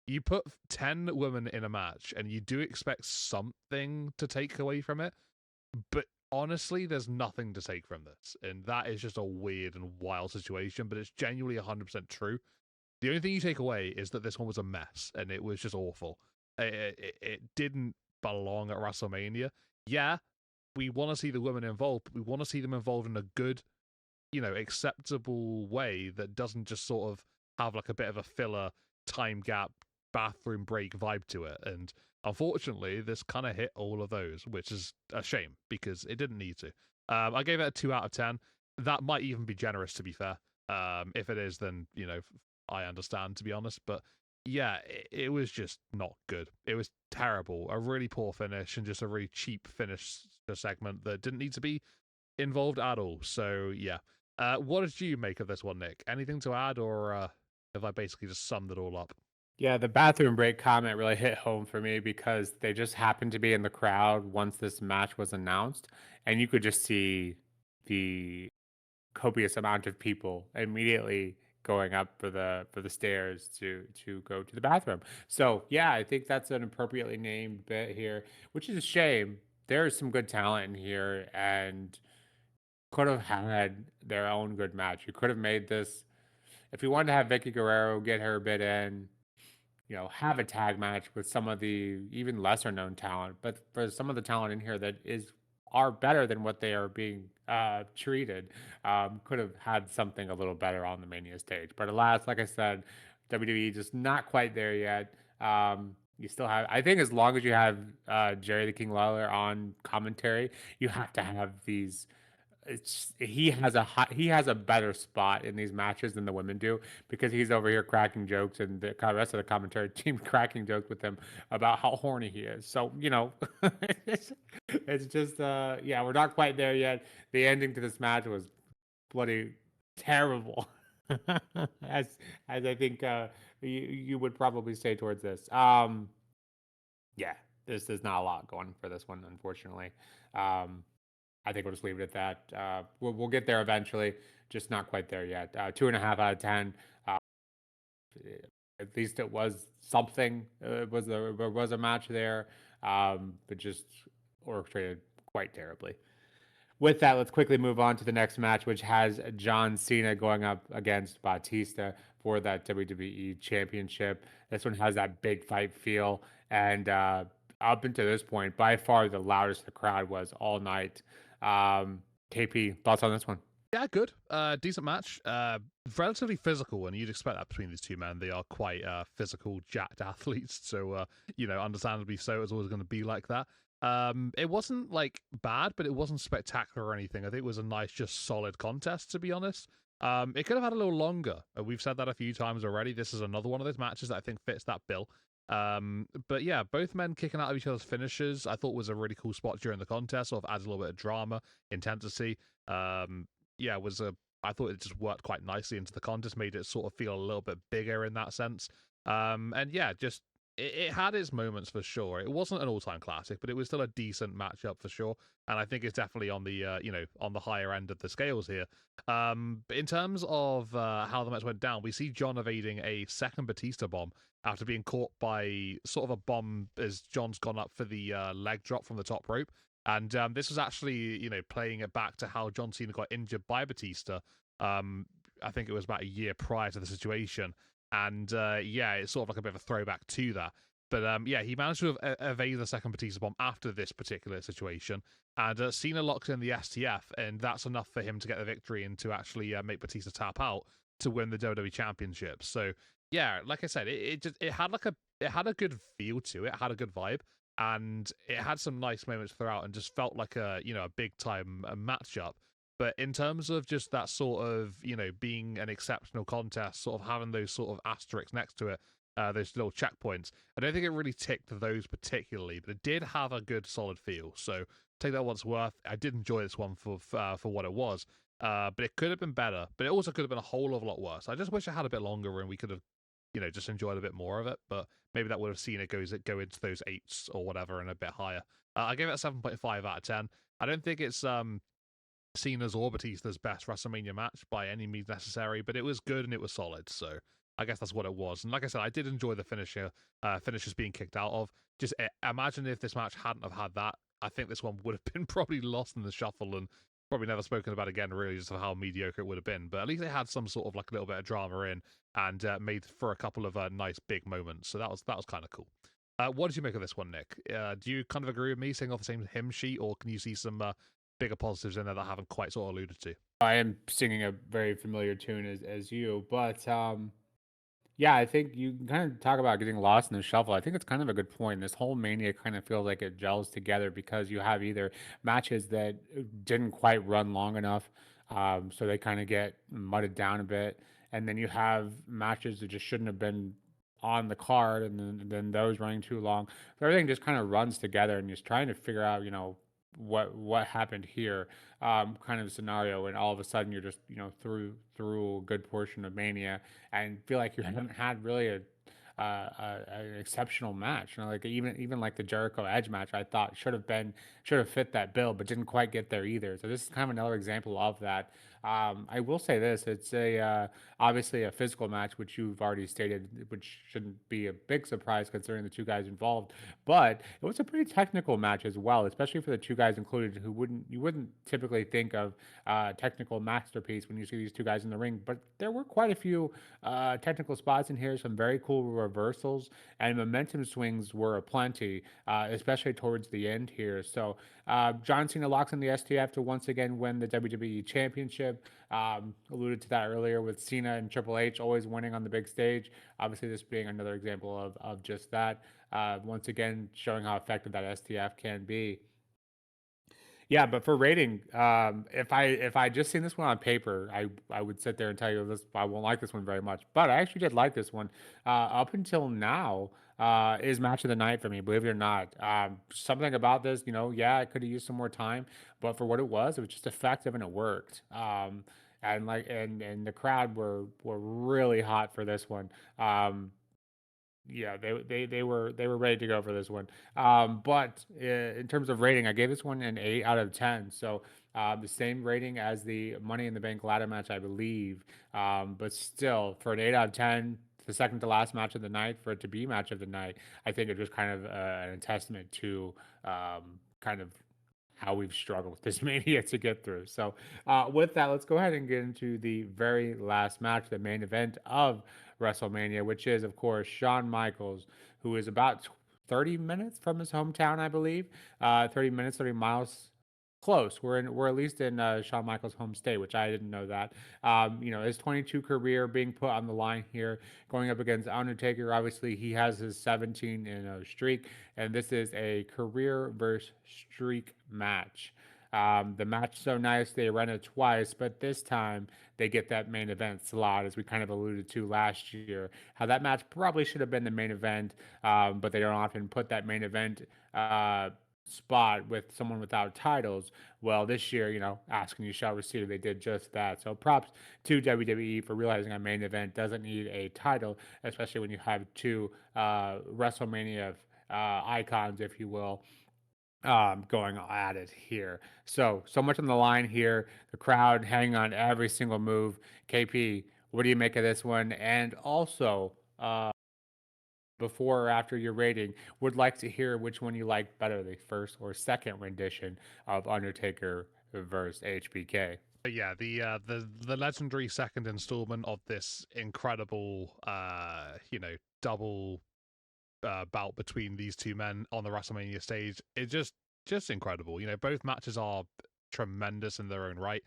you put 10 women in a match and you do expect something to take away from it, but honestly, there's nothing to take from this. And that is just a weird and wild situation, but it's genuinely 100% true. The only thing you take away is that this one was a mess and it was just awful. It didn't belong at WrestleMania. Yeah, we want to see the women involved, but we want to see them involved in a good, acceptable way that doesn't just sort of have like a bit of a filler time gap bathroom break vibe to it. And unfortunately, this kind of hit all of those, which is a shame because it didn't need to. I gave it a 2 out of 10. That might even be generous, to be fair. If it is, then, I understand, to be honest. But yeah, it was just not good. It was terrible. A really poor finish and just a really cheap finish segment that didn't need to be involved at all. So yeah. What did you make of this one, Nick? Anything to add, or have I basically just summed it all up? Yeah, the bathroom break comment really hit home for me because they just happened to be in the crowd once this match was announced, and you could just see the copious amount of people immediately going up for the stairs to go to the bathroom. So yeah, I think that's an appropriately named bit here, which is a shame. There is some good talent in here, and could have had their own good match. You could have made this if you wanted to have Vicky Guerrero get her bit in, have a tag match with some of the even lesser known talent, but for some of the talent in here that are better than what they are being treated, could have had something a little better on the Mania stage. But alas, like I said, WWE just not quite there yet. You still have, I think, as long as you have Jerry the King Lawler on commentary, you have to have these he has a better spot in these matches than the women do because he's over here cracking jokes and the rest of the commentary team cracking jokes with him about how horny he is. So it's just yeah, we're not quite there yet. The ending to this match was bloody terrible, as I think you would probably say towards this. Yeah, there's not a lot going for this one, unfortunately. I think we'll just leave it at that. We'll get there eventually, just not quite there yet. 2.5 out of 10. At least it was something. There was a match there, but just orchestrated quite terribly. With that, let's quickly move on to the next match, which has John Cena going up against Batista for that WWE Championship. This one has that big fight feel, and up until this point, by far the loudest the crowd was all night. KP, thoughts on this one? Yeah, good. Decent match. Relatively physical, and you'd expect that between these two men. They are quite physical, jacked athletes, so understandably so. It's always going to be like that. It wasn't like bad, but it wasn't spectacular or anything. I think it was a nice, just solid contest, to be honest. It could have had a little longer. We've said that a few times already. This is another one of those matches that I think fits that bill. But yeah, both men kicking out of each other's finishes, I thought was a really cool spot during the contest. Sort of adds a little bit of drama, intensity. Yeah, was a. I thought it just worked quite nicely into the contest, made it sort of feel a little bit bigger in that sense. And yeah, just it had its moments for sure. It wasn't an all-time classic, but it was still a decent matchup for sure. And I think it's definitely on the on the higher end of the scales here. But in terms of how the match went down, we see John evading a second Batista bomb after being caught by sort of a bomb as John's gone up for the leg drop from the top rope. And this was actually, playing it back to how John Cena got injured by Batista. I think it was about a year prior to the situation. And yeah, it's sort of like a bit of a throwback to that. But yeah, he managed to evade the second Batista bomb after this particular situation. And Cena locks in the STF, and that's enough for him to get the victory and to actually make Batista tap out to win the WWE Championship. So yeah, like I said, it had it had a good feel to it. It had a good vibe, and it had some nice moments throughout, and just felt like a big time matchup. But in terms of just that sort of being an exceptional contest, sort of having those sort of asterisks next to it, those little checkpoints, I don't think it really ticked those particularly, but it did have a good solid feel. So take that once worth. I did enjoy this one for what it was. But it could have been better. But it also could have been a whole lot worse. I just wish it had a bit longer and we could have just enjoyed a bit more of it. But maybe that would have seen it go into those eights or whatever and a bit higher. I gave it a 7.5 out of 10. I don't think it's Cena's or Batista's best WrestleMania match by any means necessary, but it was good and it was solid. So I guess that's what it was. And like I said, I did enjoy the finishers being kicked out of. Just imagine if this match hadn't have had that. I think this one would have been probably lost in the shuffle and probably never spoken about again, really, just of how mediocre it would have been. But at least they had some sort of like a little bit of drama in and made for a couple of nice big moments. So that was kind of cool. What did you make of this one, Nick? Do you kind of agree with me, saying off the same hymn sheet, or can you see some bigger positives in there that I haven't quite sort of alluded to? I am singing a very familiar tune as you, but yeah, I think you can kind of talk about getting lost in the shuffle. I think it's kind of a good point. This whole Mania kind of feels like it gels together because you have either matches that didn't quite run long enough, so they kind of get mudded down a bit, and then you have matches that just shouldn't have been on the card, and then those running too long. So everything just kind of runs together, and just trying to figure out, what happened here, kind of scenario, and all of a sudden you're just through a good portion of Mania and feel like you haven't had really an exceptional match. Like even like the Jericho Edge match, I thought should have fit that bill, but didn't quite get there either. So this is kind of another example of that. I will say this: it's a obviously a physical match, which you've already stated, which shouldn't be a big surprise considering the two guys involved. But it was a pretty technical match as well, especially for the two guys included, who you wouldn't typically think of technical masterpiece when you see these two guys in the ring. But there were quite a few technical spots in here, some very cool reversals, and momentum swings were aplenty, especially towards the end here. So John Cena locks in the STF to once again win the WWE Championship. Alluded to that earlier with Cena and Triple H always winning on the big stage. Obviously, this being another example of just that. Once again, showing how effective that STF can be. Yeah, but for rating, if I just seen this one on paper, I would sit there and tell you this I won't like this one very much. But I actually did like this one. Up until now, is match of the night for me. Believe it or not, something about this, yeah, I could have used some more time, but for what it was just effective and it worked. And the crowd were really hot for this one. Yeah, they were ready to go for this one. But in terms of rating, I gave this one an 8 out of 10. So the same rating as the Money in the Bank ladder match, I believe. But still, for an 8 out of 10, the second to last match of the night, for it to be match of the night, I think it was kind of a testament to kind of how we've struggled with this mania to get through. So, with that, let's go ahead and get into the very last match, the main event of WrestleMania, which is, of course, Shawn Michaels, who is about 30 minutes from his hometown, I believe. 30 minutes, 30 miles. Close. We're at least in Shawn Michaels' home state, which I didn't know that. His 22 career being put on the line here, going up against Undertaker. Obviously, he has his 17 in a streak, and this is a career versus streak match. The match so nice they run it twice, but this time they get that main event slot, as we kind of alluded to last year. How that match probably should have been the main event, but they don't often put that main event spot with someone without titles. Well, this year, asking you shall receive, they did just that. So props to WWE for realizing a main event doesn't need a title, especially when you have two WrestleMania icons, if you will, going at it here. So much on the line here. The crowd hanging on every single move. KP, what do you make of this one? And also, before or after your rating, would like to hear which one you like better, the first or second rendition of Undertaker versus HBK. But yeah, the legendary second installment of this incredible double bout between these two men on the WrestleMania stage is just incredible. Both matches are tremendous in their own right.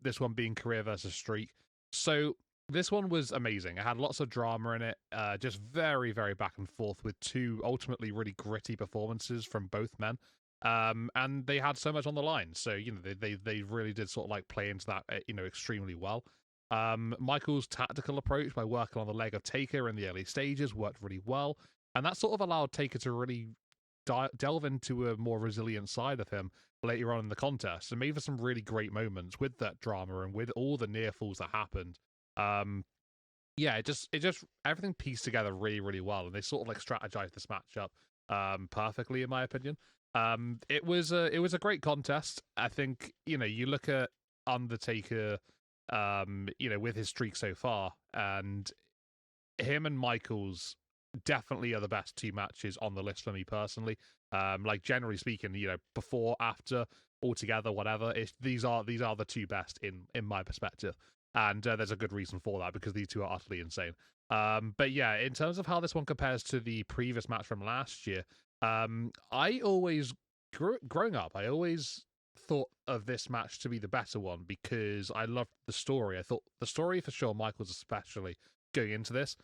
This one being career versus streak. So this one was amazing. It had lots of drama in it, just very, very back and forth with two ultimately really gritty performances from both men. And they had so much on the line. So, they really did sort of like play into that, extremely well. Michael's tactical approach by working on the leg of Taker in the early stages worked really well. And that sort of allowed Taker to really delve into a more resilient side of him later on in the contest, and made for some really great moments with that drama and with all the near falls that happened. Yeah, it just everything pieced together really, really well, and they sort of like strategized this matchup perfectly, in my opinion. It was a great contest. I think you look at Undertaker, with his streak so far, and him and Michaels definitely are the best two matches on the list for me personally. Like generally speaking, before, after, altogether, whatever, these are the two best in my perspective, and there's a good reason for that because these two are utterly insane. But yeah, in terms of how this one compares to the previous match from last year, I always growing up, I always thought of this match to be the better one because I loved the story. I thought the story for Shawn Michaels, especially going into this,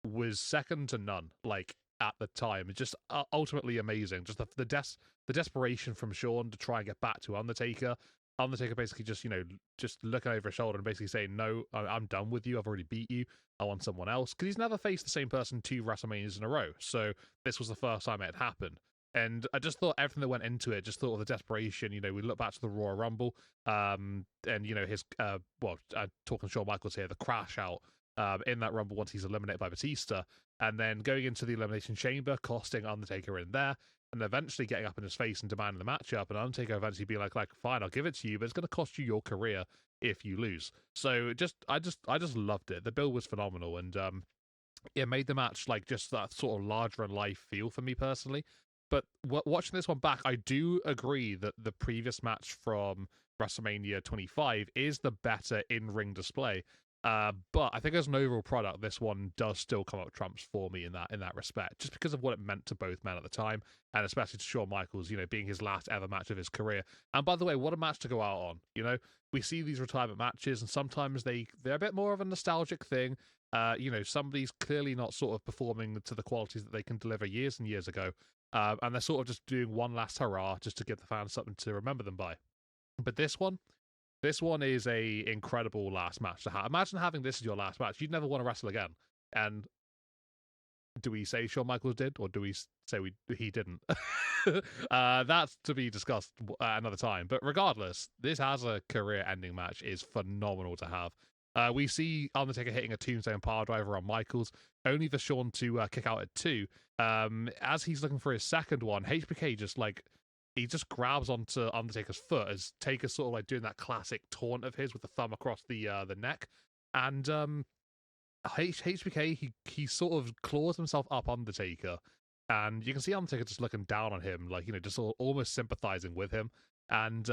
was second to none. Like at the time, it's just ultimately amazing. Just the desperation from Shawn to try and get back to Undertaker. Undertaker basically just looking over his shoulder and basically saying, "No, I'm done with you. I've already beat you. I want someone else." Because he's never faced the same person 2 WrestleManias in a row. So this was the first time it had happened. And I just thought everything that went into it, just thought of the desperation. We look back to the Royal Rumble, and his talking Shawn Michaels here, the crash out in that Rumble once he's eliminated by Batista, and then going into the Elimination Chamber, costing Undertaker in there, and eventually getting up in his face and demanding the matchup, and Undertaker eventually being like, fine, I'll give it to you, but it's going to cost you your career if you lose. So I just loved it. The build was phenomenal, and it made the match like just that sort of larger than life feel for me personally. But watching this one back, I do agree that the previous match from WrestleMania 25 is the better in-ring display. But I think as an overall product, this one does still come up trumps for me in that respect, just because of what it meant to both men at the time, and especially to Shawn Michaels, being his last ever match of his career. And by the way, what a match to go out on. We see these retirement matches, and sometimes they're a bit more of a nostalgic thing. Somebody's clearly not sort of performing to the qualities that they can deliver years and years ago. And they're sort of just doing one last hurrah just to give the fans something to remember them by. But this one is a incredible last match to have. Imagine having this as your last match. You'd never want to wrestle again. And do we say Shawn Michaels did, or do we say he didn't? That's to be discussed another time. But regardless, this as a career-ending match is phenomenal to have. We see Undertaker hitting a tombstone power driver on Michaels, only for Shawn to kick out at 2. As he's looking for his second one, HBK he just grabs onto Undertaker's foot as Taker's sort of like doing that classic taunt of his with the thumb across the neck. And HBK, he sort of claws himself up Undertaker, and you can see Undertaker just looking down on him, like, just almost sympathizing with him. And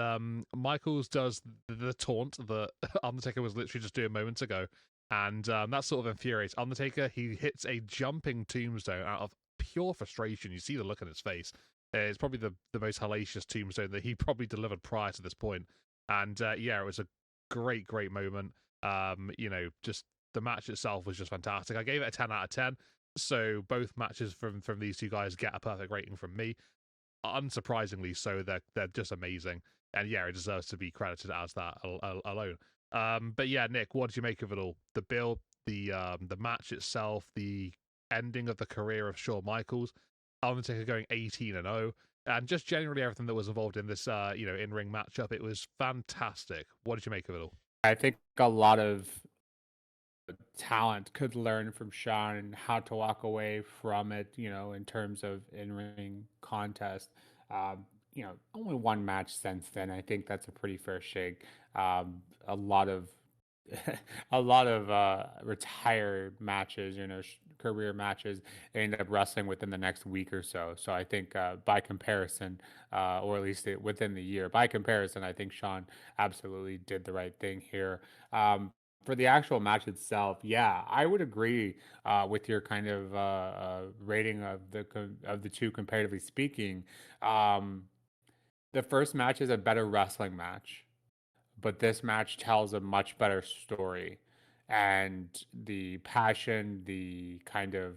Michaels does the taunt that Undertaker was literally just doing moments ago, and that sort of infuriates Undertaker. He hits a jumping tombstone out of pure frustration. You see the look on his face. It's probably the most hellacious tombstone that he probably delivered prior to this point. And it was a great moment. Just the match itself was just fantastic. I gave it a 10 out of 10. So both matches from these two guys get a perfect rating from me. Unsurprisingly so, they're just amazing. and yeah, it deserves to be credited as that alone. But yeah, Nick, what did you make of it all? The build, the match itself, the ending of the career of Shawn Michaels, Undertaker going 18-0, and just generally everything that was involved in this, in-ring matchup. It was fantastic. What did you make of it all? I think a lot of talent could learn from Shawn and how to walk away from it, in terms of in-ring contest. Only one match since then. I think that's a pretty fair shake. A lot of a lot of retired matches, career matches, end up wrestling within the next week or so. So I think by comparison, or at least within the year, by comparison, I think Shawn absolutely did the right thing here. For the actual match itself, yeah, I would agree with your kind of rating of the two, comparatively speaking. Um, the first match is a better wrestling match, but this match tells a much better story, and the passion, the kind of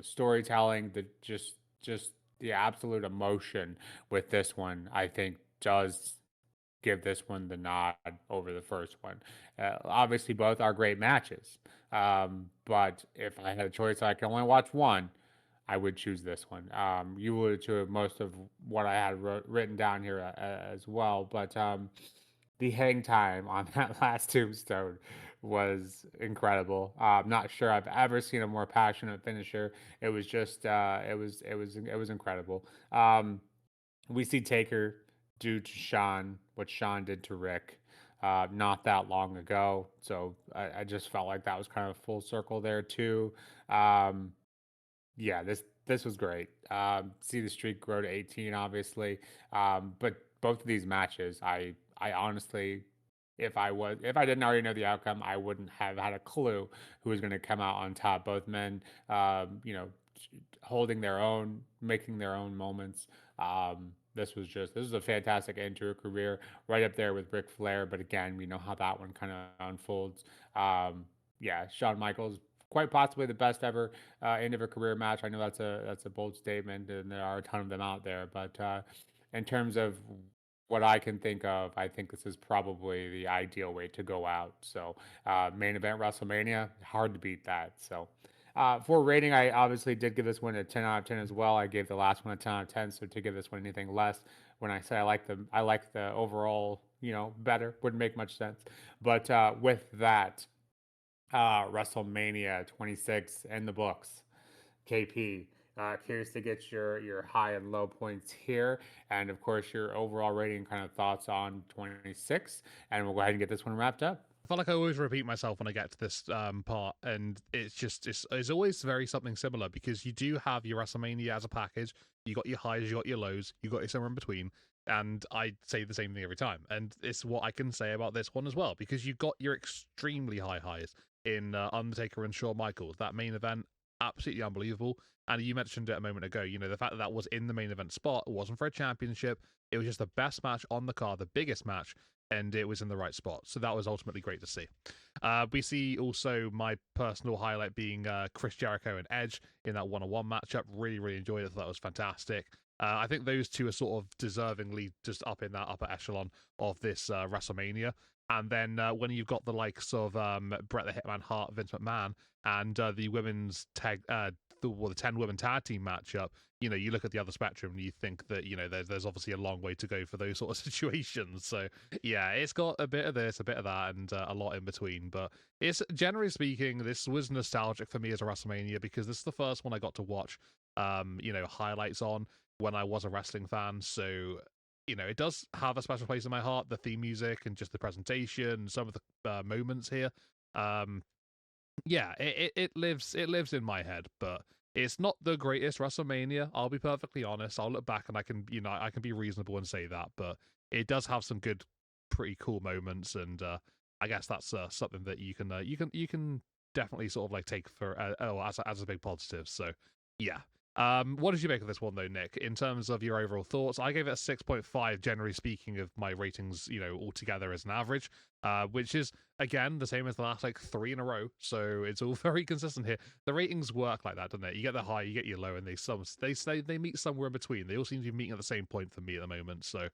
storytelling, the just the absolute emotion with this one, I think does give this one the nod over the first one. Obviously, both are great matches, but if I had a choice, I can only watch one. I would choose this one. You alluded to most of what I had written down here as well, but the hang time on that last tombstone was incredible. I'm not sure I've ever seen a more passionate finisher. It was just, it was incredible. We see Taker do to Shawn what Shawn did to Rick not that long ago. So I just felt like that was kind of full circle there too. Um, yeah, this was great. See the streak grow to 18, obviously. But both of these matches, I honestly, if I didn't already know the outcome, I wouldn't have had a clue who was going to come out on top. Both men, holding their own, making their own moments. This was a fantastic end to a career, right up there with Ric Flair. But again, we know how that one kind of unfolds. Yeah, Shawn Michaels, quite possibly the best ever end of a career match. I know that's a bold statement, and there are a ton of them out there. But in terms of what I can think of, I think this is probably the ideal way to go out. So main event WrestleMania, hard to beat that. So for rating, I obviously did give this one a 10 out of 10 as well. I gave the last one a 10 out of 10. So to give this one anything less, when I say I like the overall, better, wouldn't make much sense. But with that, WrestleMania 26 in the books. KP, curious to get your high and low points here, and of course your overall rating, kind of thoughts on 26. And we'll go ahead and get this one wrapped up. I feel like I always repeat myself when I get to this part, and it's always very something similar because you do have your WrestleMania as a package. You got your highs, you got your lows, you got your somewhere in between, and I say the same thing every time. And it's what I can say about this one as well because you got your extremely high highs in Undertaker and Shawn Michaels. That main event, absolutely unbelievable. And you mentioned it a moment ago. The fact that that was in the main event spot, it wasn't for a championship. It was just the best match on the card, the biggest match, and it was in the right spot. So that was ultimately great to see. We see also my personal highlight being Chris Jericho and Edge in that one-on-one matchup. Really, really enjoyed it. That was fantastic. I think those two are sort of deservingly just up in that upper echelon of this WrestleMania. And then when you've got the likes of Bret the Hitman Hart, Vince McMahon, and the women's tag, the 10 women tag team matchup, you look at the other spectrum and you think that, there's obviously a long way to go for those sort of situations. So, yeah, it's got a bit of this, a bit of that, and a lot in between. But it's, generally speaking, this was nostalgic for me as a WrestleMania because this is the first one I got to watch, highlights on when I was a wrestling fan. So, it does have a special place in my heart, the theme music and just the presentation, some of the moments here. Um, yeah, it lives in my head, but it's not the greatest WrestleMania. I'll be perfectly honest. I'll look back and I can be reasonable and say that, but it does have some good, pretty cool moments, and I guess that's something that you can definitely sort of like take for as a big positive. So yeah. What did you make of this one though, Nick? In terms of your overall thoughts, I gave it a 6.5. Generally speaking, of my ratings, altogether as an average, which is again the same as the last like 3 in a row. So it's all very consistent here. The ratings work like that, don't they? You get the high, you get your low, and they meet somewhere in between. They all seem to be meeting at the same point for me at the moment. So,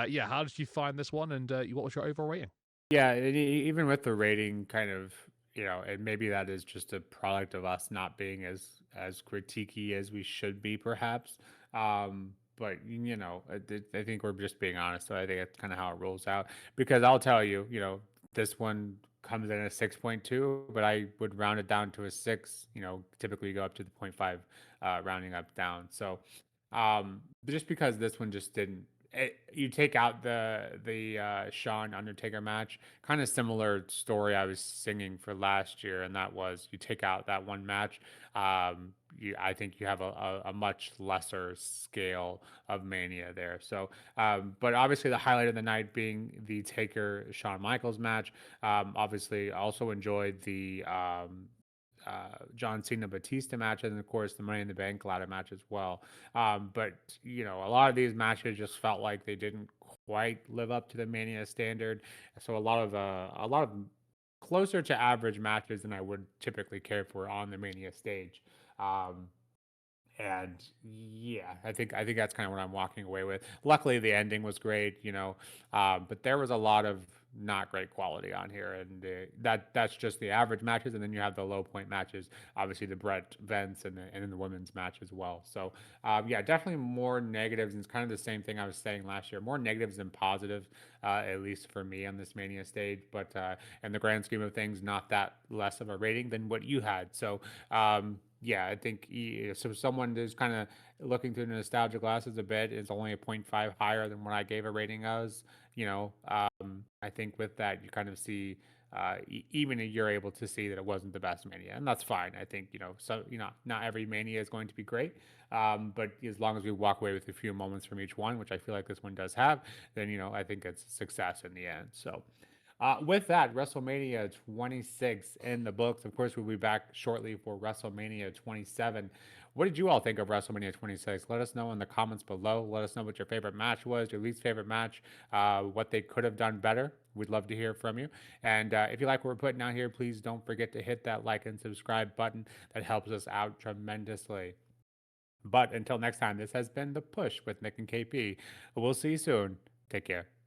yeah, how did you find this one, and what was your overall rating? Yeah, even with the rating, kind of, and maybe that is just a product of us not being as critiquey as we should be, perhaps. But I think we're just being honest. So I think that's kind of how it rolls out. Because I'll tell you, this one comes in at 6.2, but I would round it down to a 6. Typically go up to the point 0.5, rounding up down. So, just because this one just didn't. You take out the Shawn Undertaker match, kind of similar story I was singing for last year, and that was you take out that one match. I think you have a much lesser scale of Mania there. So, but obviously the highlight of the night being the Taker Shawn Michaels match. Obviously, also enjoyed the John Cena Batista match, and of course the Money in the Bank ladder match as well. But a lot of these matches just felt like they didn't quite live up to the Mania standard. So a lot of closer to average matches than I would typically care for on the Mania stage. Um, and yeah, I think that's kind of what I'm walking away with. Luckily, the ending was great, but there was a lot of not great quality on here, and that's just the average matches, and then you have the low point matches, obviously the Bret Vance and then the women's match as well. So yeah, definitely more negatives, and it's kind of the same thing I was saying last year, more negatives than positive, at least for me on this Mania stage. But in the grand scheme of things, not that less of a rating than what you had. So yeah, I think so. Someone who's kind of looking through the nostalgia glasses a bit is only a point 0.5 higher than what I gave a rating as. I think with that you kind of see, even you're able to see that it wasn't the best Mania, and that's fine. I think so. Not every Mania is going to be great, but as long as we walk away with a few moments from each one, which I feel like this one does have, then I think it's a success in the end. So. With that, WrestleMania 26 in the books. Of course, we'll be back shortly for WrestleMania 27. What did you all think of WrestleMania 26? Let us know in the comments below. Let us know what your favorite match was, your least favorite match, what they could have done better. We'd love to hear from you. And if you like what we're putting out here, please don't forget to hit that like and subscribe button. That helps us out tremendously. But until next time, this has been The Push with Nick and KP. We'll see you soon. Take care.